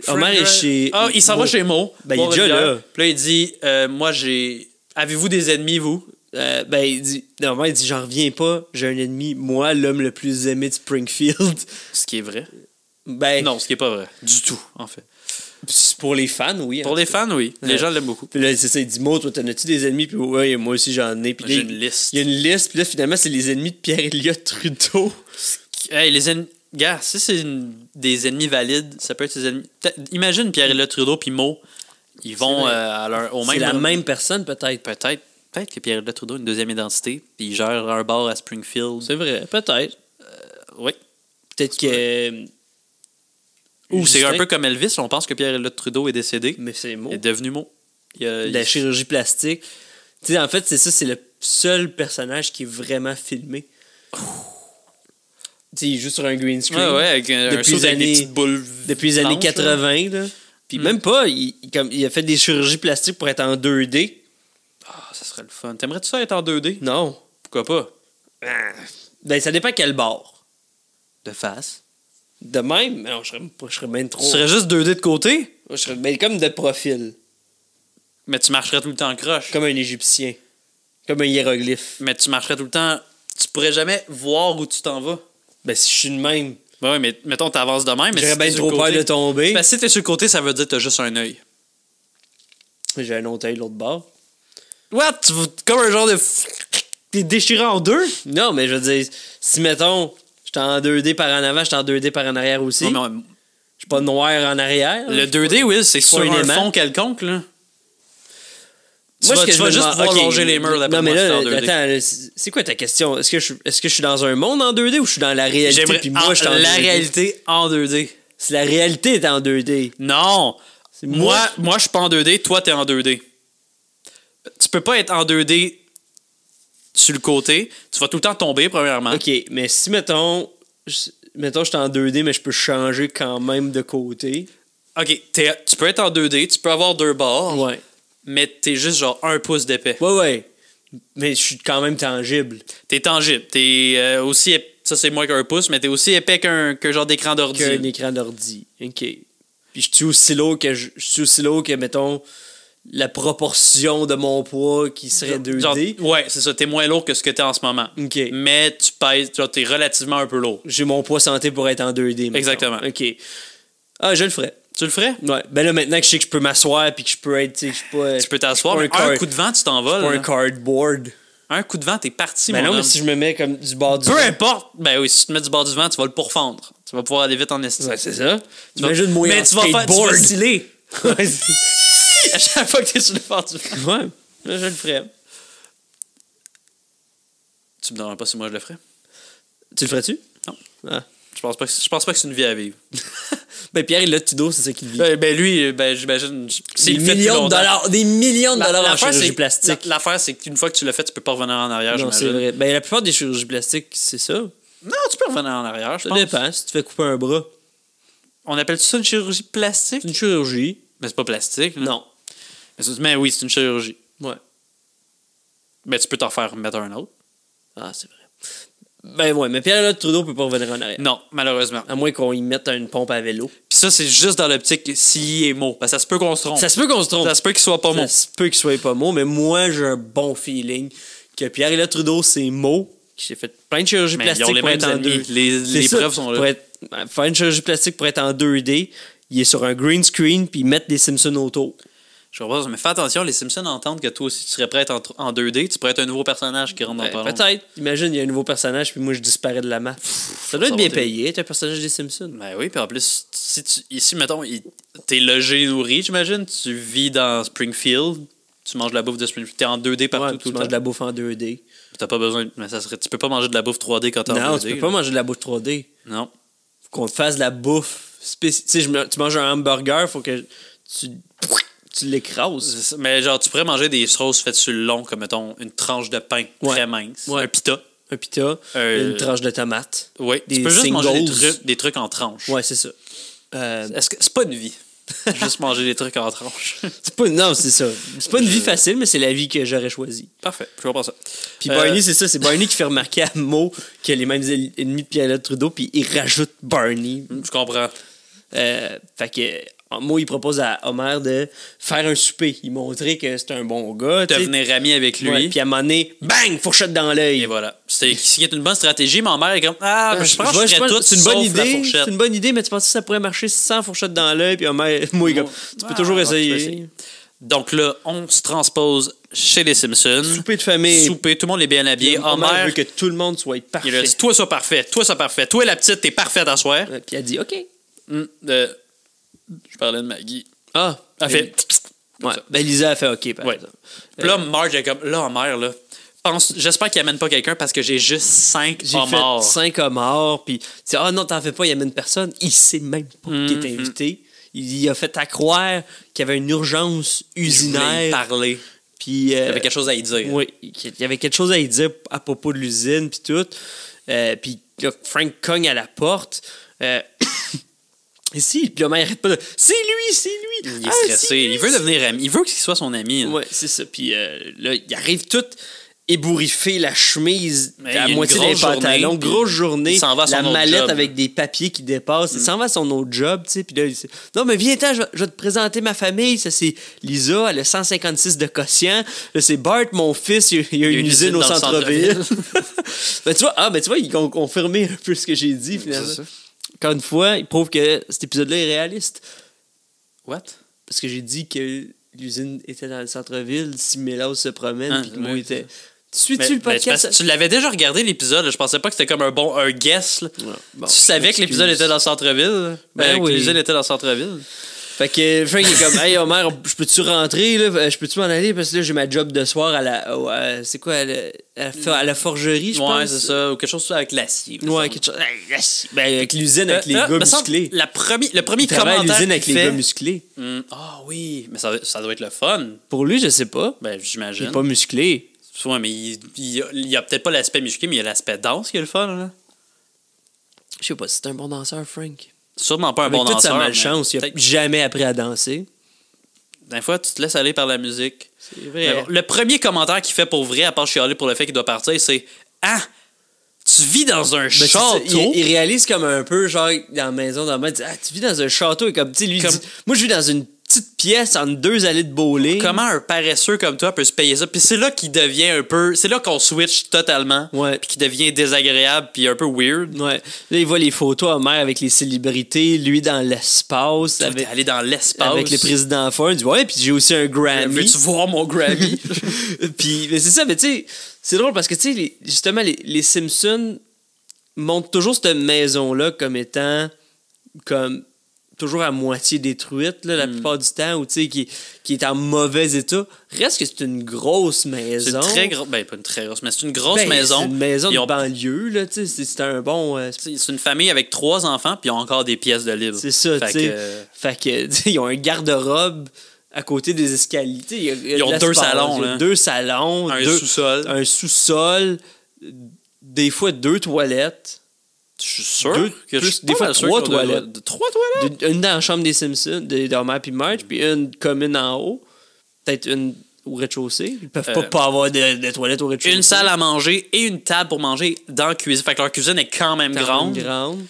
Omar est chez... Ah, il s'en va Mo. chez Mo. Ben, il est déjà Bois-Rivière. là. Puis là, il dit moi, j'ai. Avez-vous des ennemis, vous? Ben, il dit... Normalement, il dit, j'en reviens pas, j'ai un ennemi, moi, l'homme le plus aimé de Springfield. Ce qui est vrai. Ben, Non, ce qui est pas vrai. Du tout, en fait. pour les fans, oui. Pour les fans, oui. Les Ouais. gens l'aiment beaucoup. Puis là, c'est ça, il dit, Mo, toi, t'en as-tu des ennemis? Puis ouais, moi aussi, j'en ai. Puis là, J'ai une liste. il y a une liste, puis là, finalement, c'est les ennemis de Pierre-Éliott Trudeau. Hey, les ennemis. Gars, si c'est des ennemis valides, ça peut être ses ennemis. Imagine Pierre-Éliott Trudeau puis Mo, ils vont vrai. au C'est même. la même personne, peut-être. Peut-être que Pierre-Éliott Trudeau a une deuxième identité, puis il gère un bar à Springfield. C'est vrai, peut-être. Oui. Peut-être que... Ou c'est un Justin- peu comme Elvis, on pense que Pierre-Éliott Trudeau est décédé. Mais c'est Mo. Il est devenu Mo. De la chirurgie plastique. Tu sais, en fait, c'est ça, c'est le seul personnage qui est vraiment filmé. sais, il joue sur un green screen. Ouais, avec un Depuis saut les avec des années- petites boules. Depuis les années blanches, là. 80, là. Puis même pas, il a fait des chirurgies plastiques pour être en 2D. Ah, ça serait le fun. T'aimerais-tu ça être en 2D? Non. Pourquoi pas? Ben, ça dépend quel bord. De face. De même, mais non, je serais même trop. Tu serais juste 2D de côté, Je serais ben, comme de profil. mais tu marcherais tout le temps en croche. Comme un Égyptien. Comme un hiéroglyphe. Mais tu marcherais tout le temps... Tu pourrais jamais voir où tu t'en vas. Ben, si je suis de même, Ben ouais, mais mettons, t'avances de même, mais j'aurais si bien t'es sur trop le peur côté... de tomber. Parce que si t'es sur le côté, ça veut dire que t'as juste un œil. J'ai un autre œil l'autre bord. What? Comme un genre de... T'es déchiré en deux? Non, mais je veux dire, si mettons, j'étais en 2D par en avant, j'étais en 2D par en arrière aussi. Ouais, Je mais suis pas noir en arrière. le 2D, oui, c'est sur un un aimant. fond quelconque, là. Moi, tu ce que je vas me juste demande- pouvoir ok, longer les murs d'après Non, mais moi, là, si t'es en 2D. attends, là, c'est quoi ta question? Est-ce que je suis dans un monde en 2D ou je suis dans la réalité J'aimerais puis moi, je suis en la 2D? réalité en 2D. Si la réalité est en 2D. Non! C'est Moi, je suis pas en 2D, toi, t'es en 2D. Tu peux pas être en 2D sur le côté. Tu vas tout le temps tomber, premièrement. OK, mais si, mettons, je suis en 2D, mais je peux changer quand même de côté. OK, tu peux être en 2D, tu peux avoir deux bords, Ouais. mais t'es juste genre 1 pouce d'épais. Ouais. Mais je suis quand même tangible. T'es tangible. T'es aussi épais. Ça, c'est moins qu'un pouce, mais t'es aussi épais qu'un genre d'écran d'ordi. Qu'un écran d'ordi. OK. Puis je suis aussi lourd que, mettons, la proportion de mon poids qui serait 2D. Genre, ouais, c'est ça. T'es moins lourd que ce que t'es en ce moment. OK. Mais tu pèses, genre, t'es relativement un peu lourd. J'ai mon poids santé pour être en 2D. mettons. Exactement. OK. Ah, je le ferais. Tu le ferais? Ouais. Ben là, maintenant que je sais que je peux m'asseoir puis que je peux être, tu sais, que je suis pas... Tu peux t'asseoir, pas mais un coup de vent, tu t'envoles. pas un là. cardboard. Un coup de vent, t'es parti, Ben mon non, mais homme. si je me mets comme du bord du Peu vent. importe. Ben oui, si tu te mets du bord du vent, tu vas le pourfendre. Tu vas pouvoir aller vite en estime. Ouais, c'est ça. Tu vas- Imagine-moi mais en tu vas faire tu vas skateboard. osciller. Ouais, c'est- À chaque fois que t'es sur le bord du vent. ouais, là, je le ferais. Tu me demandes pas si moi je le ferais? Tu le ferais-tu? Non. Ah. Je pense pas que c'est une vie à vivre. Ben Pierre, il a Tudo, c'est ça qu'il vit. Ben lui, j'imagine. Des s'il le fait depuis millions de longtemps. dollars, des millions de dollars en L'affaire, chirurgie c'est- plastique. L'affaire, c'est qu'une fois que tu l'as fait, tu peux pas revenir en arrière, Non, c'est j'imagine. vrai. Ben, la plupart des chirurgies plastiques, c'est ça. Non, tu peux revenir en arrière, je Ça pense. dépend. Si tu fais couper un bras, On appelle ça une chirurgie plastique? c'est une chirurgie. Mais c'est pas plastique. Là. Non. Mais oui, c'est une chirurgie. Ouais. Mais tu peux t'en faire mettre un autre. Ah, c'est vrai. Ben ouais, mais Pierre Trudeau peut pas revenir en arrière. Non, malheureusement. À moins qu'on y mette une pompe à vélo. Puis ça, c'est juste dans l'optique s'il est mot. Parce que ça se peut qu'on se trompe. Ça se peut qu'on se trompe. Ça se peut qu'il soit pas mot. Ça se peut qu'il soit pas mot, mais moi, j'ai un bon feeling que Pierre Trudeau, c'est mot, qui s'est fait plein de chirurgie Mais plastique ils ont les pour mêmes être en ennemis. 2D. Les C'est ça, preuves sont là. pour faire une chirurgie plastique pour être en 2D, il est sur un green screen puis mettre des Simpsons autour. Je comprends, mais fais attention, les Simpsons entendent que toi aussi tu serais prêt à être en 2D, tu pourrais être un nouveau personnage qui rentre dans ton Peut-être. Imagine, il y a un nouveau personnage puis moi, je disparais de la map. Ça doit ça être bien va payé, être un personnage des Simpsons. Ben oui, puis en plus, ici, mettons, t'es logé, nourri, j'imagine, tu vis dans Springfield, tu manges de la bouffe de Springfield, t'es en 2D partout Ouais, tout tu le manges de temps. la bouffe en 2D. T'as pas besoin, mais tu peux pas manger de la bouffe 3D quand t'es en 2D. Non, tu peux pas manger de la bouffe 3D. Non. Faut qu'on te fasse de la bouffe spécifique. Tu sais, tu manges un hamburger, faut que tu l'écrases. Mais genre, tu pourrais manger des sauces faites sur le long, comme mettons une tranche de pain Ouais. très mince, Ouais. un pita. Un pita, une tranche de tomate. Oui, Des tu peux juste manger singles. des trucs en tranches. Ouais, c'est ça. Est-ce que c'est pas une vie? Juste manger des trucs en tranches. Non, c'est ça. C'est pas une vie facile, mais c'est la vie que j'aurais choisie. Parfait, je vois pas ça. Puis Barney, c'est ça. C'est Barney qui fait remarquer à Mo qu'il a les mêmes ennemis de Pierre Trudeau, puis il rajoute Barney. Je comprends. Fait que Mo, il propose à Homer de faire un souper. Il montrait que c'est un bon gars. tu sais. Devenir ami avec lui. Ouais, puis à un moment donné, bang, fourchette dans l'œil. Et voilà. C'est une bonne stratégie. Ma mère est comme je pense que je ferais tout c'est une bonne sauf la idée. fourchette. C'est une bonne idée, mais tu penses que ça pourrait marcher sans fourchette dans l'œil? Puis Homer, moi, il est comme, tu peux toujours tu peux essayer. essayer. Donc là, on se transpose chez les Simpsons. Souper de famille. Souper, tout le monde est bien habillé. Homer Homer, veut que tout le monde soit il parfait. a dit toi, sois parfait. Toi, sois parfait. Toi, la petite, t'es parfaite à soir. Puis elle dit, OK. Je parlais de Maggie. Ah, Elle fait. Ouais. Ben, Lisa a fait OK, par Ouais. exemple. Puis là, Marge est comme là, Homer, là. J'espère qu'il amène pas quelqu'un parce que j'ai juste 5 J'ai homards. fait 5 homards, puis tu sais, ah non, t'en fais pas, il amène personne. Il sait même pas qu'il est invité. Il a fait à croire qu'il y avait une urgence Je voulais y usinaire. parler. Puis, Il y avait quelque chose à y dire. oui, il y avait quelque chose à y dire à propos de l'usine, puis tout. Puis là, Frank cogne à la porte. Ici, puis le mec arrête pas de. C'est lui! Il est stressé. Il veut devenir ami. Il veut qu'il soit son ami. Là. Ouais, c'est ça. Puis là, il arrive tout ébouriffé, la chemise Mais à il y a moitié une des grosse pantalons, journée, grosse journée, il s'en va à son la autre mallette job. avec des papiers qui dépassent, il s'en va à son autre job, tu sais, puis là, il dit « Non, mais viens-t'en, je vais te présenter ma famille, ça c'est Lisa, elle a 156 de quotient, là c'est Bart, mon fils, il y a une usine au dans le centre-ville. » Ben tu vois, ils ont confirmé un peu ce que j'ai dit, finalement. C'est ça. Encore une fois, il prouve que cet épisode-là est réaliste. What? Parce que j'ai dit que l'usine était dans le centre-ville, si Mélaus se promène, puis que moi oui, était... Mais- Suis-tu le mais podcast? tu l'avais déjà regardé l'épisode, là. Je pensais pas que c'était comme un guess. Là. Ouais, bon, Tu savais que l'épisode était dans le centre-ville. Ben oui. Que l'usine était dans le centre-ville. Fait que Frank est comme, hey Homer, je peux-tu rentrer, là? Je peux-tu m'en aller? Parce que là, j'ai ma job de soir c'est quoi, à la forgerie, je pense? Ouais, c'est ça. Ou quelque chose avec l'acier. Ouais, quelque chose. Ben, avec l'usine, avec les gars musclés. Le premier Il travaille à commentaire l'usine avec qu'il les fait... gars musclés. Ah oui, mais ça doit être le fun. Pour lui, je sais pas. Ben, Il j'imagine. est pas musclé. Ouais, mais il y a peut-être pas l'aspect musclé, mais il y a l'aspect danse qui est le fun. Là. Je sais pas si c'est un bon danseur, Frank. Sûrement pas un Avec bon toute danseur. sa mais malchance, il a peut-être- jamais appris à danser. Des fois, tu te laisses aller par la musique. C'est Mais vrai. bon, le premier commentaire qu'il fait pour vrai, à part chialer pour le fait qu'il doit partir, c'est « Ah! Tu vis dans un Ben, c'est ça, château? il réalise comme un peu, genre, dans la maison, il dit, tu vis dans un château, et comme, tu sais, lui, il Comme- dit, moi, je vis dans une petite pièce entre 2 allées de bowling. Comment un paresseux comme toi peut se payer ça? » Puis c'est là qu'il devient un peu... C'est là qu'on switch totalement. Ouais. Puis qu'il devient désagréable puis un peu weird. Ouais. Là, il voit les photos à mer avec les célébrités, lui dans l'espace, T'es avec, allé dans l'espace. avec le président Ford. Il dit, ouais, puis j'ai aussi un Grammy. Veux-tu voir mon Grammy? Puis, mais c'est ça, mais tu sais, c'est drôle parce que, tu sais, justement, les Simpsons montrent toujours cette maison-là comme étant, comme, toujours à moitié détruite, là, la plupart du temps, ou tu sais, qui est en mauvais état. Reste que c'est une grosse C'est maison. une très grosse... Ben, pas une très grosse, mais c'est une grosse Ben, maison. C'est une maison Ils de ont- banlieue, là, tu sais, c'est un bon... C'est une famille avec 3 enfants, puis ils ont encore des pièces de libre. c'est ça, Fait tu sais. que, Fait que, tu sais, ils ont un garde-robe à côté des escaliers. Tu sais, il y a Ils ont de 2 l'espace, salons, il y a là. 2 salons, un deux- sous-sol. un sous-sol, des fois 2 toilettes. Je suis sûr Deux- que plus- je suis des pas fois mal sûr 3 qu'ils ont toilettes. 3 toilettes? Une dans la chambre des Simpsons, d'Homer puis Marge, puis une commune en haut. Peut-être une au rez-de-chaussée. Ils peuvent pas avoir de toilettes au rez-de-chaussée. Une salle à manger et une table pour manger dans la cuisine. Fait que leur cuisine est quand même Quand même grande. grande.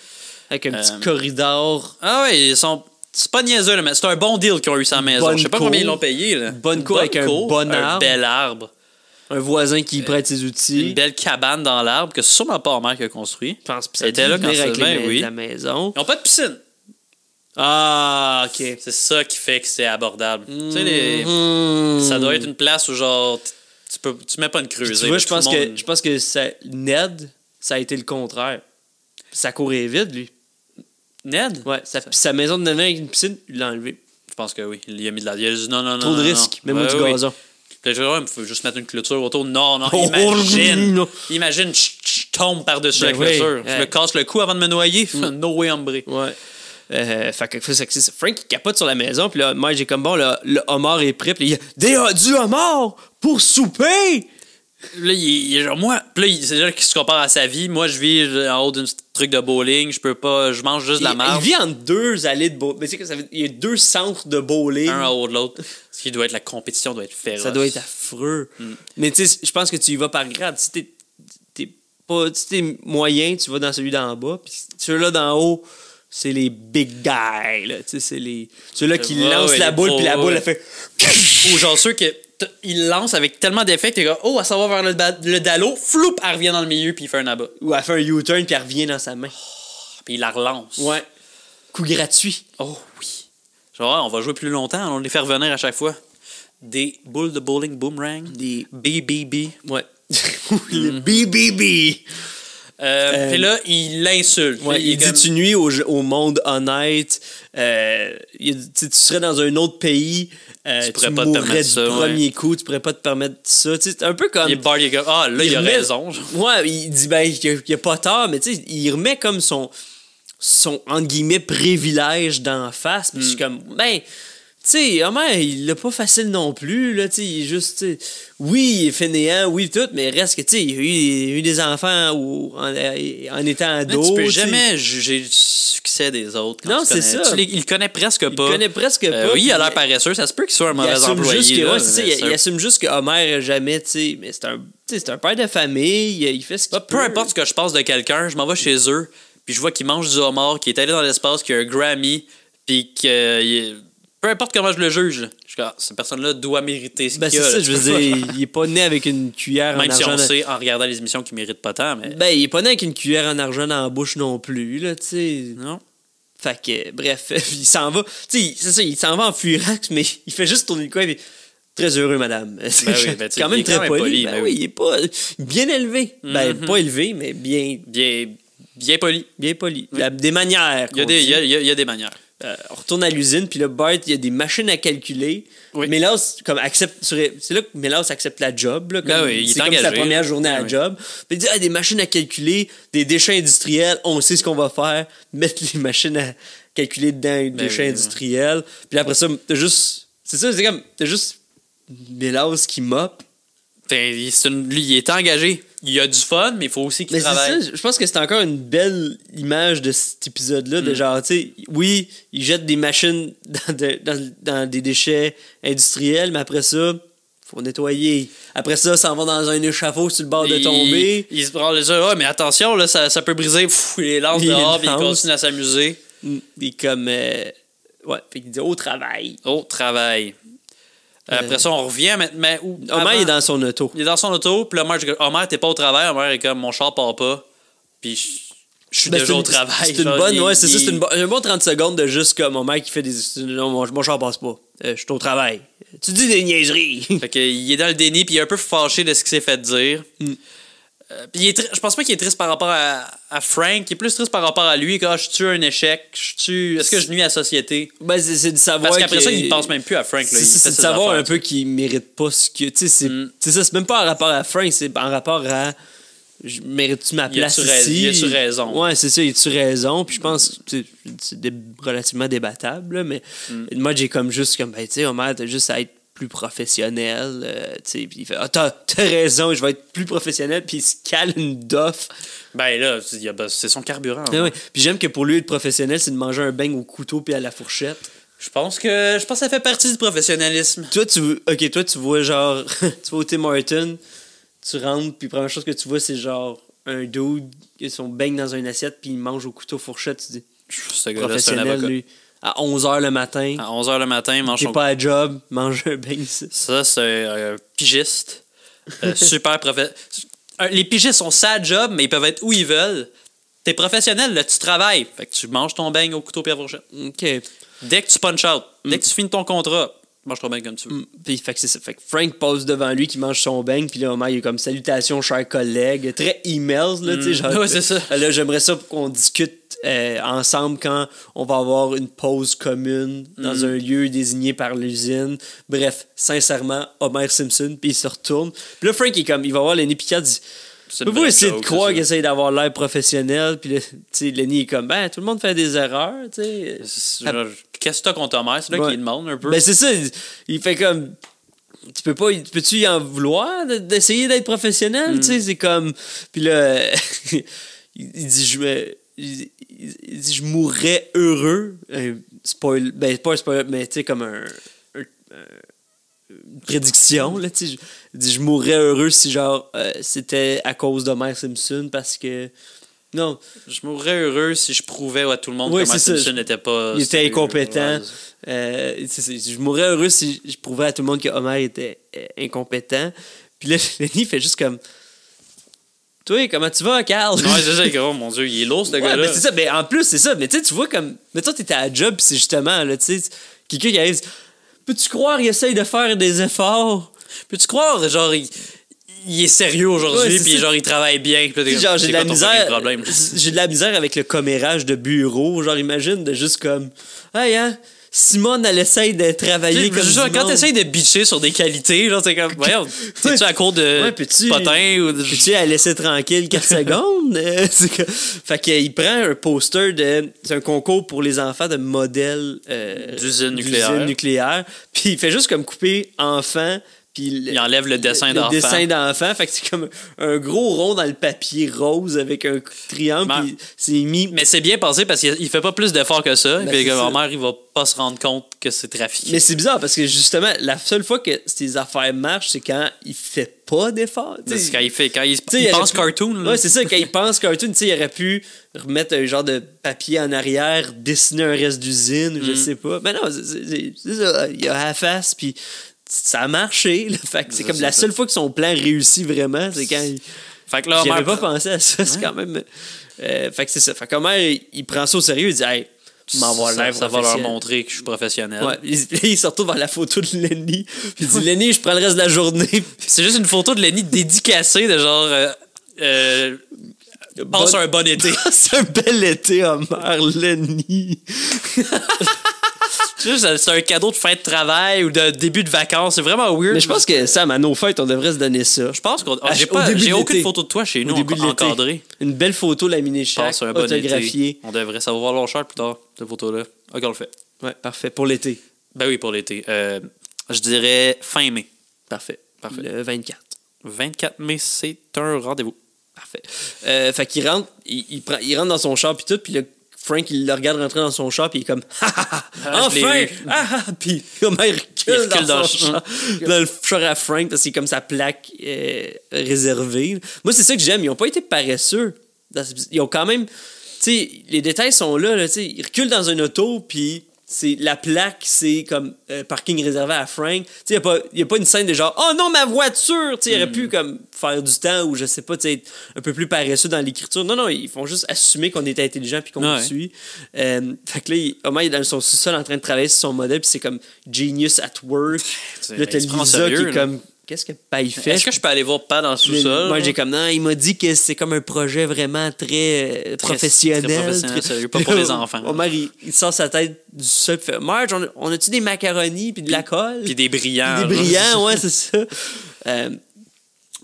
Avec un petit Euh, corridor. Ah ouais, ils sont... C'est pas niaiseux, là, mais c'est un bon deal qu'ils ont eu ça à la maison. Bonne Je sais pas cour. combien ils l'ont payé. Là. Bonne cour avec un bon arbre. Un bel arbre. Un voisin qui prête ses outils. Une belle cabane dans l'arbre que c'est sûrement pas Homer qui a construit. Je pense que Elle était là quand avec Sylvain, oui. la maison. Ils ont pas de piscine. Ah, ok. C'est ça qui fait que c'est abordable. Tu sais, les... Hmm. ça doit être une place où genre tu mets pas une creusée. Tu vois, là, je tout le monde- pense que Ned, ça a été le contraire. Ça courait vite, lui. Ned? Ouais, sa maison de Ned avec une piscine, il l'a enlevé. Je pense que oui. Il a mis de la... Il a dit non, non, Trop non. de non, risques. non. Mets-moi du Ouais, gazon. Puis là, il faut juste mettre une clôture autour. Non, non, Oh, imagine. non. Imagine, je tombe par-dessus Ben la oui, clôture. Je ouais. me casse le cou avant de me noyer. No way, hombre. Ouais. Fait que c'est Frank qui capote sur la maison, puis là, moi j'ai comme bon, le homard est prêt, puis il y a du homard pour souper! Là, il est genre, moi, puis là, c'est là qu'il se compare à sa vie. Moi, je vis en haut d'un truc de bowling. Je peux pas, je mange juste de la Il marde. vit entre 2 allées de bowling. Mais tu sais que il y a 2 centres de bowling. Un en haut de l'autre. Ce qui doit être la compétition, doit être féroce. Ça doit être affreux. Mais tu sais, je pense que tu y vas par grade. Si t'es moyen, tu vas dans celui d'en bas. Puis ceux-là d'en haut, c'est les big guys. Là. Tu sais, c'est ceux-là qui Ouais, lancent ouais, la les boule, pros, puis la boule, ouais. elle fait. Ou genre ceux que il lance avec tellement d'effets que t'es comme, oh, elle s'en va vers le dallo, floup, elle revient dans le milieu, puis il fait un abat. Ou elle fait un U-turn, puis elle revient dans sa main. Puis il la relance. Ouais. Coup gratuit. Oh oui. Genre, on va jouer plus longtemps, on les fait revenir à chaque fois. Des boules de bowling boomerang. Des. BBB. Ouais. Le BBB. Puis là, il l'insulte. Ouais, Puis il dit comme- tu nuis au monde honnête. Tu serais dans un autre pays. Tu pourrais pas te mourrais permettre du ça, premier coup. Tu pourrais pas te permettre ça. Tu sais, c'est un peu comme. Il est bar, il est comme, ah, là, il a remet- raison. genre. Ouais, il dit ben il a pas tort, mais tu sais, il remet comme son entre guillemets privilège d'en face. Puis je suis comme ben. Tu sais, Homer, il l'a pas facile non plus, là, tu sais, il est juste, tu sais, oui, il est fainéant, oui, tout, mais reste que, tu sais, il a eu des enfants en étant ado. Mais tu peux t'sais. jamais juger le succès des autres. Quand Non, tu c'est connais. ça. Il le connaît presque pas. Il connaît presque pas. Oui, il a puis l'air paresseux. Ça se peut qu'il soit un mauvais assume employé. juste que, là, ouais, c'est ça, mais il assume juste que Homer jamais, tu sais, mais c'est un père de famille, il fait ce qu'il peu peut. importe ce que je pense de quelqu'un, je m'en vais chez eux, puis je vois qu'il mange du homard, qu'il est allé dans l'espace, qu'il a un Grammy, puis que... Peu importe comment je le juge, je dis, cette personne-là doit mériter ce Ben, qu'il c'est a. ça, là, je veux dire, il est pas né avec une cuillère Même en si argent. on sait, en regardant les émissions, qu'il mérite pas tant, mais... Ben, il est pas né avec une cuillère en argent dans la bouche non plus, là, tu sais. Non. Fait que, bref, il s'en va. Tu sais, c'est ça, il s'en va en furax, mais il fait juste tourner le coin. Puis, très heureux, madame. oui, ben, tu sais, quand même il est très quand même poli. poli, Ben ben oui, oui. il est pas bien élevé. Ben, Mhm. pas élevé, mais bien, Bien poli. bien poli. Oui. Des manières. Il y a qu'on des, dit. il y a des manières. On retourne à l'usine, puis là, Bart, il y a des machines à calculer. Oui. Mélasse, comme, accepte. C'est là que Mélasse accepte la job. Là, comme, Ben oui, il est c'est comme sa engagé, première là. journée à Ben la oui. job. Puis il dit des machines à calculer, des déchets industriels, on sait ce qu'on va faire. Mettre les machines à calculer dedans les déchets oui, industriels. Puis après ça, t'as juste. C'est ça, c'est comme. T'as juste Mélasse qui mop. Lui, il est engagé. Il a du fun, mais il faut aussi qu'il Mais c'est travaille. ça, je pense que c'est encore une belle image de cet épisode-là, de genre, tu sais, oui, ils jettent des machines dans des déchets industriels, mais après ça, faut nettoyer. Après ça, ça en va dans un échafaud sur le bord de tomber. Il se prend les yeux. Ouais, mais attention, là, ça peut briser. Il les lance Il les dehors, puis il lance. continue à s'amuser. Et comme, ouais, fait qu'il dit au travail. Au travail. Après ça, on revient maintenant. Homer est dans son auto. Il est dans son auto, puis là, Homer, t'es pas au travail. Homer est comme, mon char part pas. Puis je suis Ben, déjà c'est au travail. C'est une Genre, bonne, il- ouais, c'est ça, il- c'est un bon 30 secondes de juste comme Homer qui fait des. Non, mon char passe pas. Je suis au travail. Tu dis des niaiseries. Fait qu'il est dans le déni, puis il est un peu fâché de ce qu'il s'est fait dire. Puis je pense pas qu'il est triste par rapport à Frank, il est plus triste par rapport à lui. Quand je tue un échec, est-ce que je nuis à la société? Ben, c'est de savoir. Parce qu'après que- ça, il pense même plus à Frank. Là. Il fait C'est de ses savoir affaires, un peu qu'il mérite pas ce que. Tu sais, c'est ça, c'est même pas en rapport à Frank, c'est en rapport à. Mérite-tu ma Y a-tu place ici? y a-tu raison? Ouais, c'est ça, y a-tu raison? Puis je pense que c'est relativement débattable, là, mais moi, j'ai comme juste comme, ben, tu sais, Homer, t'as juste à être plus professionnel, tu sais, puis il fait, ah, t'as raison, je vais être plus professionnel, puis il se cale une doffe. Ben là, c'est son carburant. Ah ouais. Puis j'aime que pour lui, être professionnel, c'est de manger un beigne au couteau puis à la fourchette. Je pense que ça fait partie du professionnalisme. Toi, tu vois genre, tu vas au Tim Hortons, tu rentres, puis la première chose que tu vois, c'est genre un dude qui a son beigne dans une assiette, puis il mange au couteau fourchette. Tu dis, Ce gars-là, c'est un professionnel, avocat. lui. À 11h le matin, À 11h le matin, il mange t'es son... pas à job, mange un beigne ici. Ça, c'est un pigiste. Super professionnel. Les pigistes sont sa job, mais ils peuvent être où ils veulent. T'es professionnel, là, tu travailles. Fait que tu manges ton beigne au couteau puis à la fourchette. OK. Dès que tu punch out, dès que tu finis ton contrat, mange ton beigne comme tu veux. Puis, fait que c'est ça. Fait que Frank passe devant lui qui mange son beigne, puis là, Homer, il est comme salutations, chers collègues. Très emails, là, tu sais, genre. Ouais, c'est ça. Là, j'aimerais ça qu'on discute ensemble quand on va avoir une pause commune dans un lieu désigné par l'usine. Bref, sincèrement, Homer Simpson, puis il se retourne. Puis là, Frank, il va voir Lenny Picard, dit. C'est une Peux-vous vraie essayer de joke, croire c'est qu'il essaye d'avoir l'air professionnel? Puis là, tu sais, Lenny est comme, ben, tout le monde fait des erreurs, tu sais. ça. Genre, qu'est-ce que t'as contre Homer? C'est là Ouais. qu'il demande un peu. Ben, c'est ça, il fait comme. Peux-tu y en vouloir d'essayer d'être professionnel? Tu sais, c'est comme. Puis là, il dit, je mourrais heureux. Spoil. Ben, pas un spoil, mais tu sais, comme une prédiction, là, tu sais. Il dit, je mourrais heureux si, genre, c'était à cause d'Homer Simpson parce que. Non, Je mourrais heureux si je prouvais à tout le monde Ouais, que Homer c'est ça. Simpson n'était pas... il était incompétent. Ouais. Je mourrais heureux si je prouvais à tout le monde que Homer était incompétent. Puis là, Lenny fait juste comme. Toi, comment tu vas, Carl? Ouais, c'est ça, gros, mon Dieu, il est lourd, ce Ouais, gars-là. mais c'est ça. Mais en plus, c'est ça. Mais tu sais, tu vois comme. Mais toi, t'étais à la job, puis c'est justement, là, tu sais, quelqu'un qui arrive. Peux-tu croire qu'il essaye de faire des efforts? Peux-tu croire, genre, il est sérieux Ouais, aujourd'hui, c'est puis ça. genre, il travaille bien. Puis là, Puis genre, c'est j'ai de la quoi ton misère. problème? J'ai de la misère avec le commérage de bureau. Genre, imagine de juste comme. Hey, hein? Simone, elle essaye de travailler comme genre, du quand monde. t'essayes de bitcher sur des qualités, genre, c'est comme, voyons, t'es-tu à court de Ouais, peux-tu- potin ou de... Peux-tu la laisser tranquille 4 secondes? Fait qu'il prend un poster de... C'est un concours pour les enfants de modèles D'usines nucléaires. nucléaires. Puis il fait juste comme couper enfant. Puis Il enlève le dessin d'enfant. Le dessin d'enfant. Fait que c'est comme un gros rond dans le papier rose avec un triangle. Ben, Puis c'est mis... Mais c'est bien passé parce qu'il fait pas plus d'efforts que ça. Ben, Puis c'est que ça. ma mère, il va pas se rendre compte que c'est trafiqué. Mais c'est bizarre parce que justement, la seule fois que ces affaires marchent, c'est quand il fait pas d'efforts. C'est quand il sais, il il pense aurait pu- cartoon. Là. Ouais, c'est ça, quand il pense cartoon, tu sais, il aurait pu remettre un genre de papier en arrière, dessiner un reste d'usine, ou je sais pas. Mais non, c'est ça, il a la face, puis ça a marché. Là. Fait que c'est comme la seule fois que son plan réussit vraiment, c'est quand il... Fait que là, J'avais Homer pas pensé à ça, c'est quand même... fait que c'est ça. Fait qu'Homer, il prend ça au sérieux, il dit « Hey, m'en va l'air ça va leur professionnel. montrer que je suis professionnel. Ouais, il se retrouve vers la photo de Lenny. Puis il dit Lenny, je prends le reste de la journée. C'est juste une photo de Lenny dédicacée de genre. Passe un bon été. C'est un bel été, Homer, Lenny. C'est un cadeau de fin de travail ou de début de vacances. C'est vraiment weird. Mais je pense que Sam, à nos fêtes, on devrait se donner ça. Je pense qu'on. Au J'ai début de aucune l'été. photo de toi chez Au nous début de l'été. encadrée. Une belle photo laminée chaque, Passe un bon autographiée. été. On devrait savoir leur cher plus tard, cette photo-là. Ok, on le fait. Ouais, parfait. Pour l'été. Ben oui, pour l'été. Je dirais fin mai. Parfait. Parfait. Le 24. 24 mai, c'est un rendez-vous. Parfait. Fait qu'il rentre, il rentre dans son char, puis tout, puis là, Frank, il le regarde rentrer dans son char, puis il est comme ha ha ha, Ah, je l'ai enfin! vu. Ah ah! Puis Homer il recule dans dans son le- char, dans le char à Frank, parce que c'est comme sa plaque réservée. Moi, c'est ça que j'aime. Ils ont pas été paresseux. Ils ont quand même. Tu sais, les détails sont là, tu sais. Ils reculent dans un auto, puis la plaque, c'est comme parking réservé à Frank. Tu sais, il n'y a pas une scène de genre oh non, ma voiture! Tu sais, il aurait pu comme faire du temps ou je sais pas, tu sais, être un peu plus paresseux dans l'écriture. Non, non, ils font juste assumer qu'on était intelligent puis qu'on le suit. Fait que là, Homer il est dans son sous-sol en train de travailler sur son modèle, puis c'est comme genius at work. Là, t'as il se prend Lisa sérieux, qui est là. comme qu'est-ce que Paille fait? Est-ce que je peux aller voir pas dans le sous-sol? Moi, j'ai comme, non, il m'a dit que c'est comme un projet vraiment très professionnel. très professionnel, sérieux, pas pour les enfants. Homer, il sort sa tête du sol et fait Marge, on a-tu des macaronis puis de la colle? Puis des brillants. Des là. brillants, ouais, c'est ça.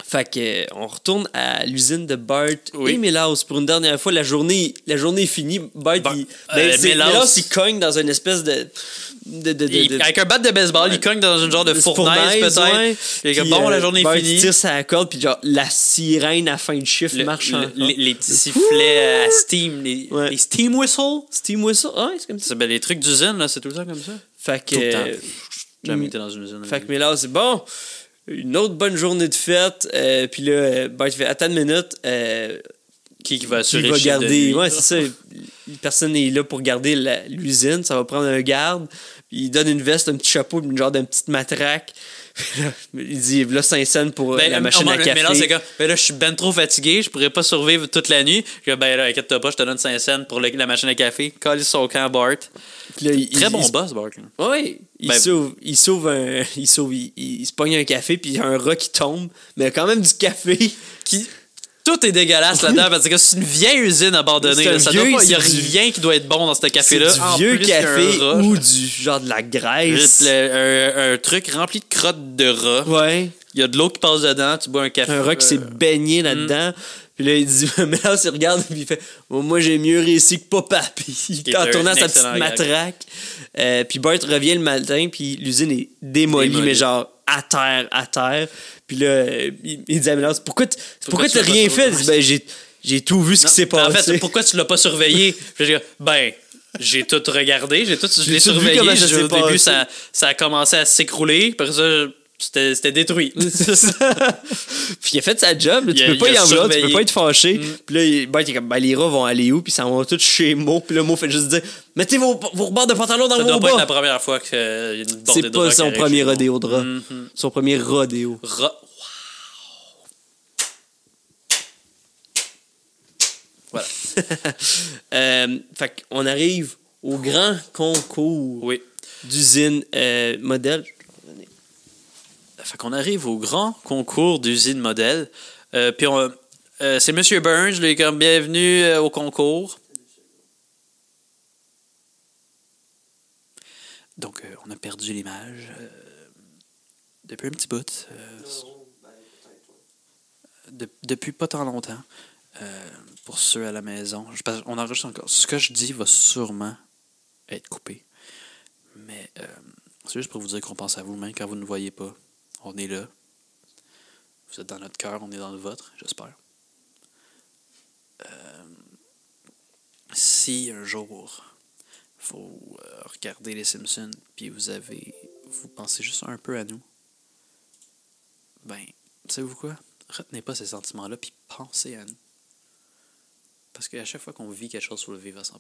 Fait que, on retourne à l'usine de Bart Oui. et Milhouse pour une dernière fois. La journée est finie. Bart, Milhouse- Milhouse, il cogne dans une espèce de Avec un bat de baseball, il cogne dans une genre de fournaise, peut-être. ouais. Il est comme, Puis, bon, la journée Bart, est il finie. tire sa corde, puis genre, la sirène à fin de chiffre marche encore. Les petits sifflets à steam, Ouais. les steam whistles. Steam whistle, ouais, c'est comme ça. C'est les trucs d'usine, là, c'est tout le temps comme ça. Fait que, Tout le temps. J'ai jamais été dans une usine. fait que, mais là, c'est bon. Une autre bonne journée de fête. Puis là, Bart fait attends une minute. Qui va Qui assurer va le chiffre de garder. nuit. Ouais, c'est ça. Personne n'est là pour garder l'usine. Ça va prendre un garde. Puis il donne une veste, un petit chapeau, une genre d'une petite matraque. Puis là, il dit là 5 cents pour la machine à café. Mais là, c'est comme, ben là, je suis ben trop fatigué, je pourrais pas survivre toute la nuit. Je dis, ben là, inquiète-toi pas, je te donne 5 cents pour la machine à café. Calisse son camp, Bart. Puis là, Très bon boss, Bart. là. Oui, il Ben- sauve il se pogne un café, puis il y a un rat qui tombe, mais quand même du café. Tout est dégueulasse là-dedans parce que c'est une vieille usine abandonnée. C'est un là. Il vieux, n'y a c'est rien qui doit être bon dans ce C'est café-là. du en vieux plus qu'il y a café un rat, ou du genre de la graisse. juste un truc rempli de crottes de rat. Ouais, Il y a de l'eau qui passe dedans, tu bois un café. un rat qui s'est baigné là-dedans. Puis là, il dit, mais là, il regarde, puis il fait, moi, j'ai mieux réussi que papa. Puis il Qui est en tournant un sa petite excellent gag. matraque. Puis Bart revient le matin, puis l'usine est démolie, mais genre à terre. Puis là, il dit à Milhouse, pourquoi tu t'as l'as rien pas fait? Il surveillé? dit, ben, j'ai tout vu ce qui s'est En passé. fait, pourquoi tu l'as pas surveillé? Puis je dis, ben, j'ai tout regardé, je l'ai tout vu surveillé. comment ça s'est Au début, passé. ça a commencé à s'écrouler. Après ça, c'était détruit. Puis il a fait sa job, là, tu Il a- peux pas il y a en vouloir, tu peux surveillé. pas être fâché. Puis là, Bart il est comme, ben, les rats vont aller où? Puis ils s'en vont tous chez Mo. Puis le Mo fait juste dire, mettez vos rebords de pantalon dans Ça vos doit pas être la bas. première fois qu'il y a une bordée C'est de pas draps qui son arrive premier chez nous. rodéo de rats. Son premier rodéo. Voilà. Fait qu'on arrive au grand concours Oui. d'usine modèle. Fait qu'on arrive au grand concours d'usine modèle. Puis c'est Monsieur Burns, lui, comme bienvenue au concours. Donc, on a perdu l'image depuis un petit bout. Depuis pas tant longtemps. Pour ceux à la maison. On enregistre encore. Ce que je dis va sûrement être coupé. Mais c'est juste pour vous dire qu'on pense à vous, même quand vous ne nous voyez pas. On est là. Vous êtes dans notre cœur, on est dans le vôtre, j'espère. Si un jour vous regardez les Simpsons puis vous pensez juste un peu à nous, ben, savez-vous quoi? Retenez pas ces sentiments-là puis pensez à nous. Parce qu'à chaque fois qu'on vit quelque chose, il faut le vivre à 100%.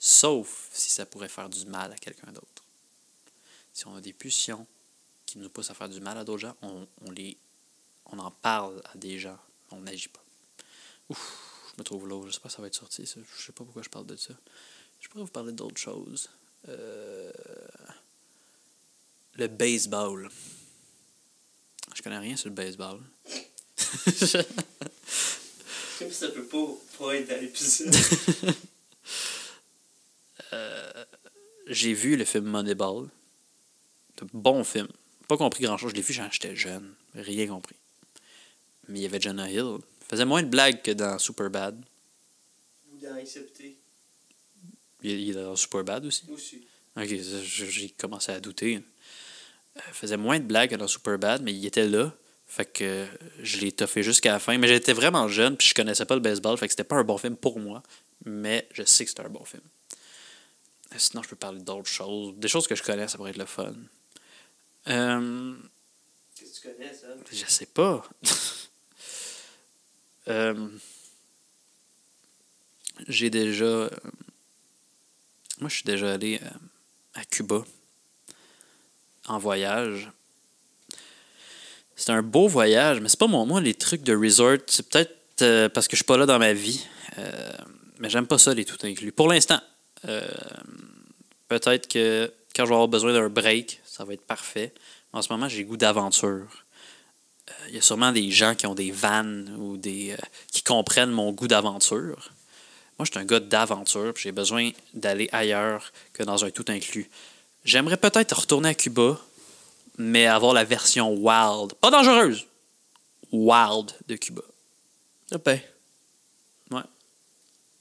Sauf si ça pourrait faire du mal à quelqu'un d'autre. Si on a des pulsions qui nous poussent à faire du mal à d'autres gens, on en parle à des gens, on n'agit pas. Ouf, je me trouve lourd, je sais pas si ça va être sorti, ça. Je sais pas pourquoi je parle de ça. Je pourrais vous parler d'autres choses. Le baseball. Je connais rien sur le baseball. Ça peut pas être dans l'épisode. J'ai vu le film Moneyball. C'est un bon film. Pas compris grand-chose. Je l'ai vu quand j'étais jeune. Rien compris. Mais il y avait Jonah Hill. Il faisait moins de blagues que dans Superbad. Ou dans Accepté. Il est dans Superbad aussi? Aussi. Ok, j'ai commencé à douter. Il faisait moins de blagues que dans Superbad, mais il était là. Fait que je l'ai toffé jusqu'à la fin. Mais j'étais vraiment jeune, puis je connaissais pas le baseball. Fait que c'était pas un bon film pour moi. Mais je sais que c'était un bon film. Sinon, je peux parler d'autres choses. Des choses que je connais, ça pourrait être le fun. Qu'est-ce que tu connais, ça? Je sais pas. J'ai déjà... moi, je suis déjà allé à Cuba en voyage. C'est un beau voyage, mais c'est pas moi, les trucs de resort. C'est peut-être parce que je suis pas là dans ma vie. Mais j'aime pas ça, les tout inclus. Pour l'instant. Peut-être que quand je vais avoir besoin d'un break, ça va être parfait. En ce moment, j'ai goût d'aventure. Il y a sûrement des gens qui ont des vannes ou qui comprennent mon goût d'aventure. Moi, je suis un gars d'aventure, puis j'ai besoin d'aller ailleurs que dans un tout inclus. J'aimerais peut-être retourner à Cuba, mais avoir la version wild. Pas dangereuse. Wild de Cuba. Ben. Ouais.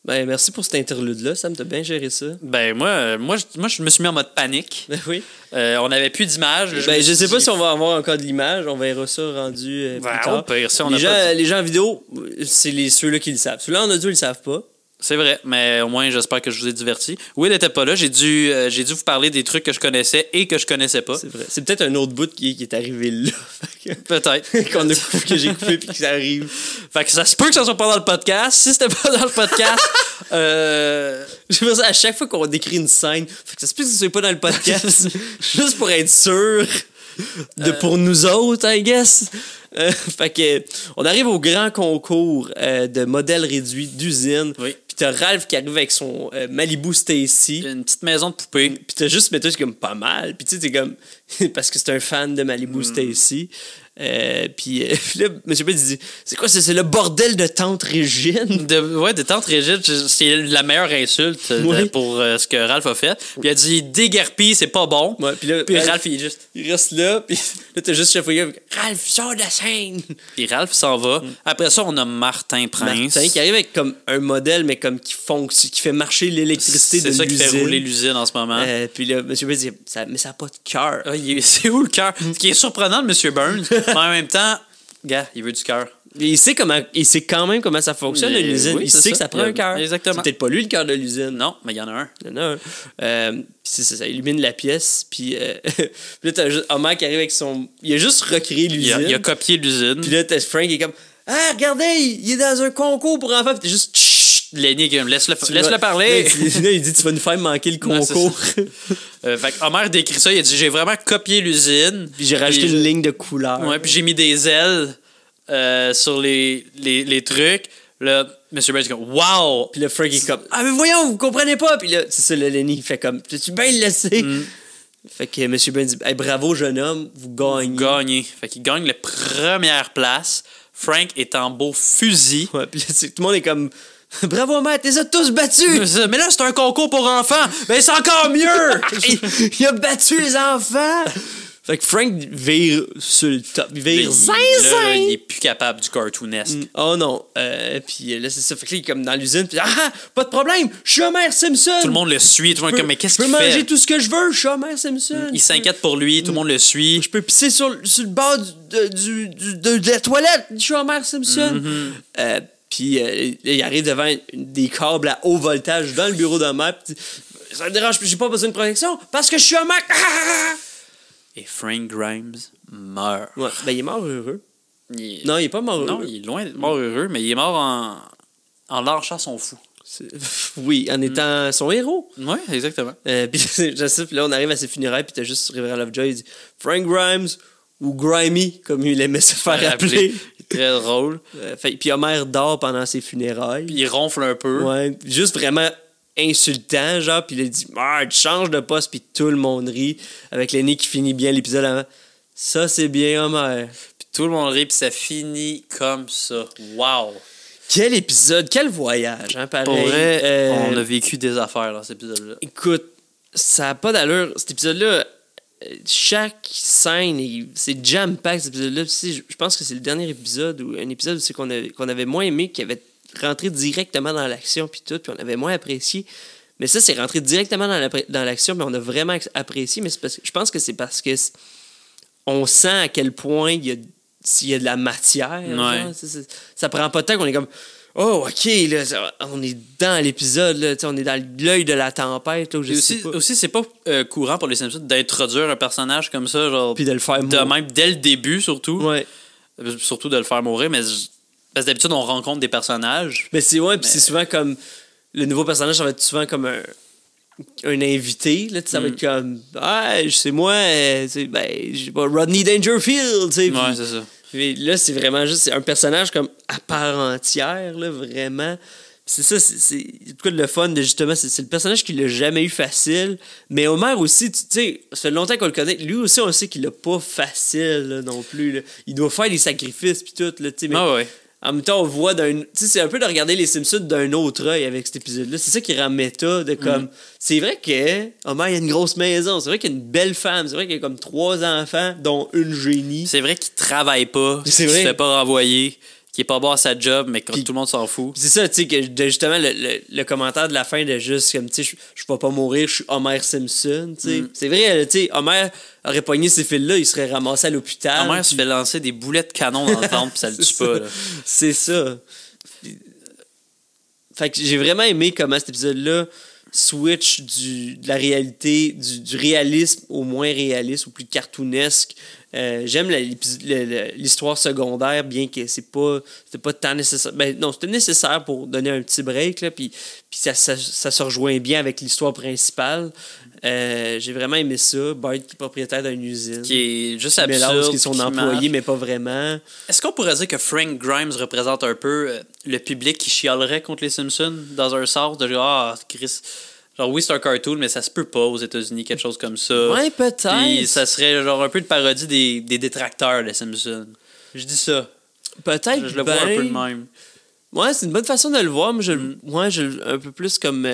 Ben, merci pour cet interlude-là. Sam, t'as bien géré ça. Ben, moi, je me suis mis en mode panique. Ben oui. On n'avait plus d'image. Je sais pas si on va avoir encore de l'image. On verra ça rendu plus tard. Pire, si on les gens en vidéo, c'est ceux-là qui le savent. Ceux-là en audio, ils le savent pas. C'est vrai, mais au moins, j'espère que je vous ai diverti. Will n'était pas là. J'ai dû vous parler des trucs que je connaissais et que je connaissais pas. C'est vrai. C'est peut-être un autre bout qui est arrivé là. Peut-être. que j'ai coupé puis que ça arrive. Fait que ça se peut que ça soit pas dans le podcast. Si c'était pas dans le podcast... Je fais ça à chaque fois qu'on décrit une scène. Fait que ça se peut que ce soit pas dans le podcast. Juste pour être sûr pour nous autres, I guess. Fait que on arrive au grand concours de modèles réduits d'usine. Oui. Puis t'as Ralph qui arrive avec son Malibu Stacy. Une petite maison de poupée. Puis t'as juste mais toi, c'est comme pas mal. Puis tu sais, t'es comme parce que c'est un fan de Malibu Stacy. Puis là, M. Bell dit c'est quoi, c'est le bordel de Tante Régine? De Tante Régine, c'est la meilleure insulte pour ce que Ralph a fait. Puis il a dit déguerpis, c'est pas bon. Ouais, puis Ralph, il reste là. Puis là, t'as juste Chef William. Ralph, sors de la scène! Puis Ralph s'en va. Après ça, on a Martin Prince. Martin qui arrive avec comme un modèle, mais comme qui fait marcher l'électricité de l'usine. C'est ça qui fait rouler l'usine en ce moment. Puis là, M. Bell dit mais ça n'a pas de cœur. C'est où le cœur? Ce qui est surprenant de M. Burns, mais en même temps, gars, il veut du cœur. Il sait quand même comment ça fonctionne, l'usine. Oui, il sait que ça prend un cœur. Exactement. C'est peut-être pas lui le cœur de l'usine. Non, mais il y en a un. Il y en a un. Puis ça illumine la pièce. Puis là, t'as juste Homer qui arrive avec son... Il a juste recréé l'usine. Il a copié l'usine. Puis là, t'as Frank qui est comme ah, regardez, il est dans un concours pour enfants. Puis t'es juste Lenny, laisse-le parler. Là, il dit tu vas nous faire manquer le concours. Fait que Homer décrit ça. Il a dit j'ai vraiment copié l'usine. Puis j'ai rajouté une ligne de couleur. Ouais, puis j'ai mis des ailes sur les trucs. Là, M. Burns est comme wow! Puis là, Frank est comme ah, mais voyons, vous comprenez pas. Puis là, c'est ça, le Lenny, il fait comme tu bien le laisser. Fait que M. Burns dit hey, bravo, jeune homme, vous gagnez. Vous gagnez. Fait qu'il gagne la première place. Frank est en beau fusil. Ouais, puis là, tout le monde est comme Bravo, Homer, t'es tous battus! Mais là, c'est un concours pour enfants. Ben, c'est encore mieux! Il a battu les enfants! Fait que Frank vire sur le top. Il vire là, il est plus capable du cartoonesque. Oh non. Puis là, c'est ça. Fait que là, il est comme dans l'usine. Puis pas de problème, je suis Homer Simpson. Tout le monde le suit. Tout le monde est comme, mais qu'est-ce qu'il fait? Je peux manger tout ce que je veux, je suis Homer Simpson. Il s'inquiète pour lui, tout le monde le suit. Je peux pisser sur le bord de la toilette, je suis Homer Simpson. Puis il arrive devant des câbles à haut voltage dans le bureau d'Homer. Ça me dérange, j'ai pas besoin de protection parce que je suis Homer. Et Frank Grimes meurt. Ouais, ben il est mort heureux. Non, il est pas mort heureux. Non, il est loin d'être mort heureux, mais il est mort en lâchant son fou. Oui, en étant son héros. Oui, exactement. Puis je sais, puis là, on arrive à ses funérailles, puis t'as juste Révérend Lovejoy, il dit Frank Grimes ou Grimy, comme il aimait se faire appeler. Très drôle. Puis Homer dort pendant ses funérailles. Puis il ronfle un peu. Ouais, juste vraiment insultant, genre, puis il a dit tu changes de poste, puis tout le monde rit, avec Lenny qui finit bien l'épisode avant. Ça, c'est bien, Homer. Puis tout le monde rit, puis ça finit comme ça. Wow! Quel épisode, quel voyage, hein, pareil. Pour vrai, on a vécu des affaires dans cet épisode-là. Écoute, ça n'a pas d'allure. Cet épisode-là, chaque scène, c'est jam-pack, cet épisode-là. Je pense que c'est le dernier épisode, ou un épisode qu'on avait moins aimé, qui avait rentré directement dans l'action, puis tout, puis on avait moins apprécié. Mais ça, c'est rentré directement dans l'action, mais on a vraiment apprécié. Mais je pense que c'est parce que on sent à quel point s'il y a de la matière. Ouais. Genre, ça prend pas de temps qu'on est comme oh, ok, là, on est dans l'épisode, là, on est dans l'œil de la tempête. Là, aussi, c'est pas courant pour les Simpsons d'introduire un personnage comme ça, genre. Puis de le faire mourir. De même, dès le début, surtout. Ouais. Surtout de le faire mourir, mais parce que d'habitude, on rencontre des personnages. Mais c'est c'est souvent comme. Le nouveau personnage, ça va être souvent comme un invité, là, ça va être comme c'est moi, j'ai pas Rodney Dangerfield, tu sais. Ouais, c'est ça. Puis là, c'est vraiment juste c'est un personnage comme à part entière, là, vraiment. C'est ça, c'est quoi le fun de justement, c'est le personnage qui l'a jamais eu facile. Mais Homer aussi, tu sais, ça fait longtemps qu'on le connaît. Lui aussi, on sait qu'il l'a pas facile là, non plus. Là. Il doit faire des sacrifices puis tout, là, tu sais. Mais ouais. en même temps, on voit tu sais, c'est un peu de regarder les Simpsons d'un autre œil avec cet épisode-là. C'est ça qui rend méta de comme. C'est vrai que Homer, il a une grosse maison. C'est vrai qu'il a une belle femme. C'est vrai qu'il a comme 3 enfants, dont une génie. C'est vrai qu'il travaille pas. C'est qu'il vrai. se fait pas renvoyer. Qui est pas bon à sa job, mais que tout le monde s'en fout. C'est ça, tu sais, que justement, le commentaire de la fin de juste comme, tu sais, je vais pas mourir, je suis Homer Simpson, tu sais. C'est vrai, tu sais, Homer aurait pogné ces fils-là, il serait ramassé à l'hôpital. Homer se fait lancer des boulets de canon dans le ventre, puis ça le tue pas, là. C'est ça. Fait que j'ai vraiment aimé comment cet épisode-là switch de la réalité, du réalisme au moins réaliste, au plus cartoonesque. J'aime l'histoire secondaire, bien que c'était pas tant nécessaire. Ben non, c'était nécessaire pour donner un petit break, là, puis ça se rejoint bien avec l'histoire principale. J'ai vraiment aimé ça. Bart qui est propriétaire d'une usine. Qui est juste absurde. Qui est son employé, mais pas vraiment. Est-ce qu'on pourrait dire que Frank Grimes représente un peu le public qui chialerait contre les Simpsons dans un sens de genre, Chris... Genre, oui, c'est un cartoon, mais ça se peut pas aux États-Unis, quelque chose comme ça. Ouais, peut-être. Puis ça serait genre un peu de parodie des détracteurs des Simpsons. Je dis ça. Peut-être. Je le vois un peu de même. Ouais, c'est une bonne façon de le voir. Mais un peu plus comme.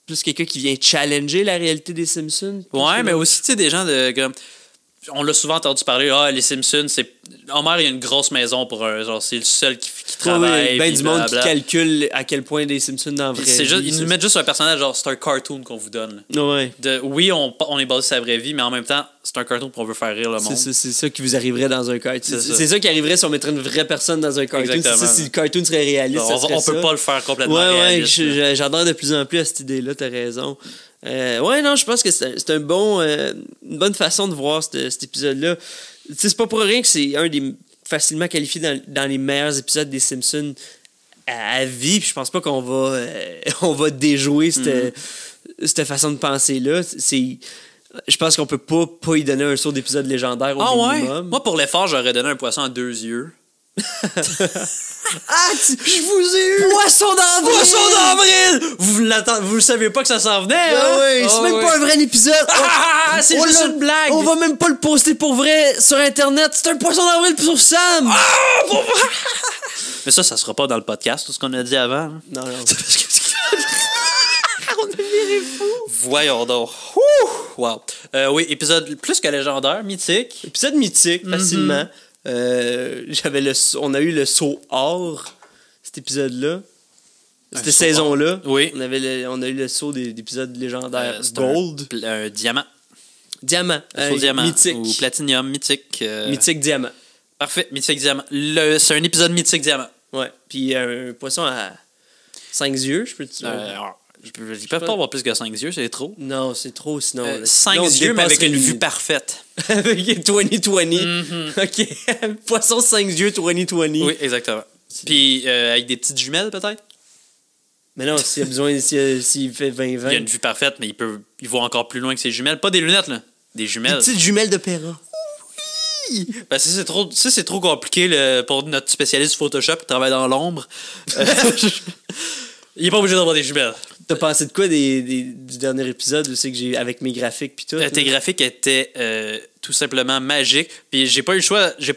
Plus quelqu'un qui vient challenger la réalité des Simpsons. Ouais, mais aussi, tu sais, des gens de. On l'a souvent entendu parler, les Simpsons, c'est. Homer, il a une grosse maison pour un. Genre, c'est le seul qui travaille. Oui, ben du monde qui calcule à quel point des Simpsons dans la vraie vie. Ils nous mettent juste un personnage, genre, c'est un cartoon qu'on vous donne. Ouais. Oui, on est basé sur sa vraie vie, mais en même temps, c'est un cartoon qu'on veut faire rire le monde. C'est ça qui vous arriverait dans un cartoon. C'est ça qui arriverait si on mettrait une vraie personne dans un cartoon. C'est ça, si le cartoon serait réaliste. On peut pas le faire complètement réaliste. Ouais, j'adore de plus en plus à cette idée-là, t'as raison. Ouais, non, je pense que c'est une bonne façon de voir cet épisode-là. C'est pas pour rien que c'est un des facilement qualifié dans les meilleurs épisodes des Simpsons à vie. Puis je pense pas qu'on va on va déjouer cette façon de penser-là. Je pense qu'on peut pas y donner un saut d'épisode légendaire au minimum. Ouais? Moi, pour l'effort, j'aurais donné un poisson à 2 yeux. Je vous ai eu! Poisson d'avril! Poisson d'avril! Vous le saviez pas que ça s'en venait, hein? C'est même pas un vrai épisode! C'est juste une blague! On va même pas le poster pour vrai sur Internet! C'est un poisson d'avril sur Sam! Mais ça sera pas dans le podcast, tout ce qu'on a dit avant. Hein. Non, non. On a viré fou. Voyons donc. Ouh! Wow. Oui, épisode plus que légendaire, mythique. Épisode mythique, facilement. On a eu le saut or, cet épisode-là. Cette saison-là. Oui. On a eu le saut des épisodes légendaires. C'est Gold. Un diamant. Diamant. Faux diamant. Mythique. Ou platinium, mythique. Mythique diamant. Parfait, mythique diamant. C'est un épisode mythique diamant. Ouais. Puis un poisson à 5 yeux, je peux te dire. Ils peuvent pas avoir plus que 5 yeux, c'est trop. Non, c'est trop, sinon. 5 yeux, mais avec une vue parfaite. Avec 2020. OK. Poisson 5 yeux 2020. Oui, exactement. Puis avec des petites jumelles, peut-être? Mais non, s'il a besoin, s'il fait 20-20. Il a une vue parfaite, mais il voit encore plus loin que ses jumelles. Pas des lunettes, là. Des jumelles. Des petites jumelles d'opéra. Ben, c'est trop compliqué pour notre spécialiste Photoshop qui travaille dans l'ombre. Il est pas obligé d'avoir des jumelles. T'as pensé de quoi du dernier épisode? Je sais que j'ai avec mes graphiques puis tout. Tes graphiques étaient tout simplement magiques. Puis j'ai pas eu le choix. J'ai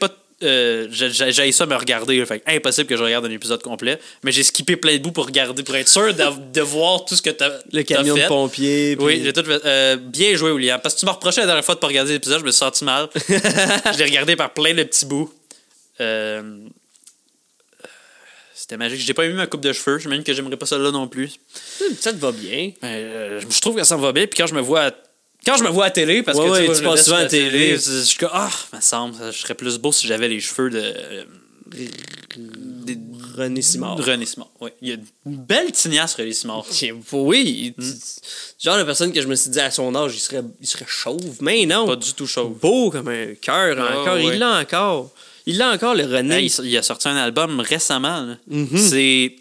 ça me regarder. Là, fait impossible que je regarde un épisode complet. Mais j'ai skippé plein de bouts pour regarder, pour être sûr de voir tout ce que t'as fait. Le camion de pompier. Puis... Oui, j'ai tout fait. Bien joué, William. Parce que tu m'as reproché la dernière fois de pas regarder l'épisode, je me suis senti mal. Je l'ai regardé par plein de petits bouts. C'était magique. J'ai pas eu ma coupe de cheveux. J'imagine que j'aimerais pas ça là non plus. Ça te va bien. Je trouve que ça me va bien. Puis quand je me vois à télé, parce que tu passes souvent à télé. Je suis comme, me semble, je serais plus beau si j'avais les cheveux de. René Simard. René Simard, oui. Il y a une belle tignasse, René Simard. Oui. Genre la personne que je me suis dit à son âge, il serait chauve. Mais non. Pas du tout chauve. Beau comme un cœur encore. Ouais. Il l'a encore. Il l'a encore, le René. Il a sorti un album récemment. C'est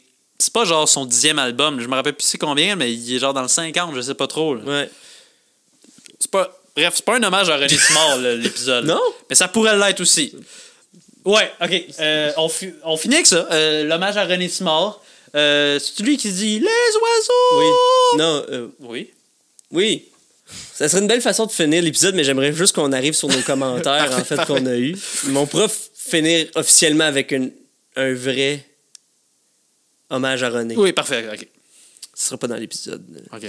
pas genre son 10e album. Je me rappelle plus c'est combien, mais il est genre dans le 50, je sais pas trop. Là. Ouais. Bref, c'est pas un hommage à René Simard, l'épisode. Non? Mais ça pourrait l'être aussi. Ouais, OK. On finit avec ça. L'hommage à René Simard. C'est lui qui dit « Les oiseaux! » Oui. Non, Oui. Oui. Ça serait une belle façon de finir l'épisode, mais j'aimerais juste qu'on arrive sur nos commentaires, en fait, qu'on a eu. Mais on pourra finir officiellement avec un vrai hommage à René. Oui, parfait. OK. Ce sera pas dans l'épisode. OK.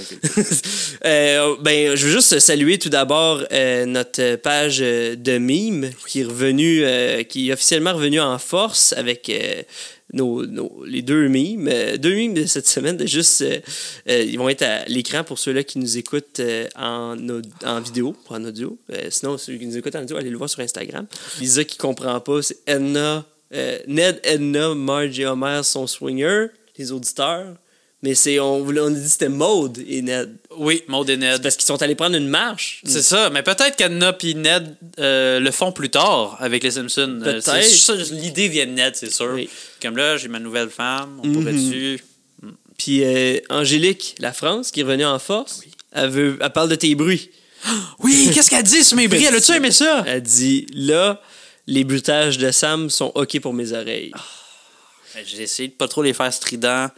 Je veux juste saluer tout d'abord notre page de meme qui est revenue, qui est officiellement revenue en force avec les deux memes. Deux memes de cette semaine, ils vont être à l'écran pour ceux-là qui nous écoutent en vidéo, pas en audio. Sinon, ceux qui nous écoutent en audio, allez le voir sur Instagram. Lisa qui comprend pas, c'est Ned, Edna, Marge et Homer sont swingers, les auditeurs. Mais on a dit que c'était Maude et Ned. Oui, Maude et Ned. C'est parce qu'ils sont allés prendre une marche. C'est ça, mais peut-être qu'Anna et Ned le font plus tard avec les Simpsons. Peut-être. L'idée vient de Ned, c'est sûr. Oui. Comme là, j'ai ma nouvelle femme, on pourrait dessus. Puis Angélique, la France, qui est revenue en force, elle parle de tes bruits. Oui, qu'est-ce qu'elle dit sur mes bris? Elle a-tu aimé ça? Elle dit, là, les bruitages de Sam sont OK pour mes oreilles. J'ai essayé de pas trop les faire stridents.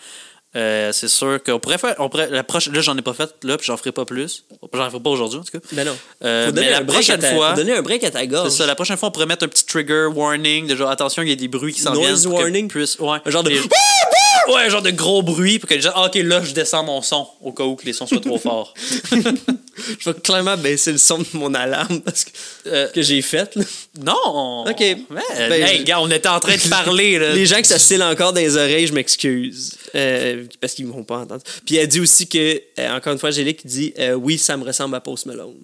C'est sûr qu'on pourrait faire. Là, j'en ai pas fait, là, puis j'en ferai pas plus. J'en ferai pas aujourd'hui, en tout cas. Ben non. Mais la prochaine fois. Faut donner un break à ta gorge. C'est ça, la prochaine fois, on pourrait mettre un petit trigger warning, de genre, attention, il y a des bruits qui s'en viennent. Noise warning. Ouais. Un genre de. Ouais, un genre de gros bruit, pour que les gens. OK, là, je descends mon son, au cas où que les sons soient trop forts. Je vais clairement baisser le son de mon alarme parce que j'ai fait. Là. Non! OK. Hey, gars, on était en train de parler. Là. Les gens que ça scille encore dans les oreilles, je m'excuse. Parce qu'ils ne vont pas entendre. Puis elle dit aussi que, encore une fois, Angélique dit oui, ça me ressemble à Post Malone.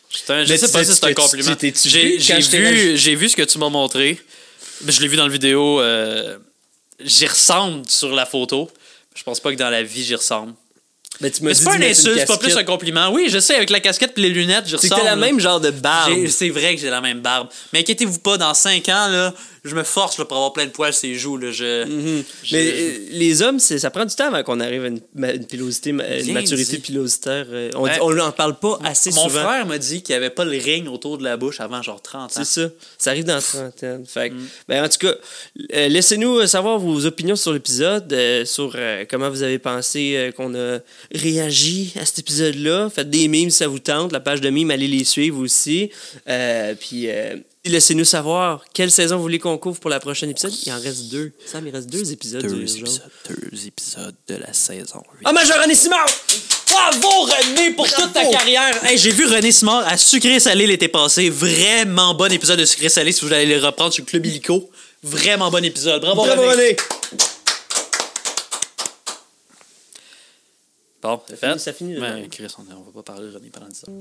Je sais pas si c'est un compliment. J'ai vu ce que tu m'as montré. Je l'ai vu dans la vidéo. J'y ressemble sur la photo. Je pense pas que dans la vie, j'y ressemble. Mais c'est pas un insulte, c'est pas plus un compliment. Oui, je sais, avec la casquette et les lunettes, j'y ressemble. C'était la même genre de barbe. C'est vrai que j'ai la même barbe. Mais inquiétez-vous pas, dans 5 ans, là, je me force là, pour avoir plein de poils sur les joues. Là, Mais les hommes, ça prend du temps avant qu'on arrive à une pilosité, une maturité pilositaire. On n'en parle pas assez souvent. Mon frère m'a dit qu'il n'y avait pas le ring autour de la bouche avant genre 30 ans. C'est ça. Ça arrive dans la trentaine. Fait en tout cas, laissez-nous savoir vos opinions sur l'épisode, sur comment vous avez pensé qu'on a réagi à cet épisode-là. Faites des mimes si ça vous tente. La page de mimes, allez les suivre aussi. Puis Laissez-nous savoir quelle saison vous voulez qu'on couvre pour la prochaine épisode. Il en reste 2. Sam, il reste 2 épisodes. Deux épisodes de la saison 8. Ah, Major René Simard! Bravo René pour toute ta carrière! Hey, j'ai vu René Simard à Sucré Salé l'été passé. Vraiment bon épisode de Sucré Salé si vous allez le reprendre sur le Club Illico. Vraiment bon épisode. Bravo René! Bon, c'est fait. Ça finit. Ouais, Chris, on va pas parler de René pendant 10 ans.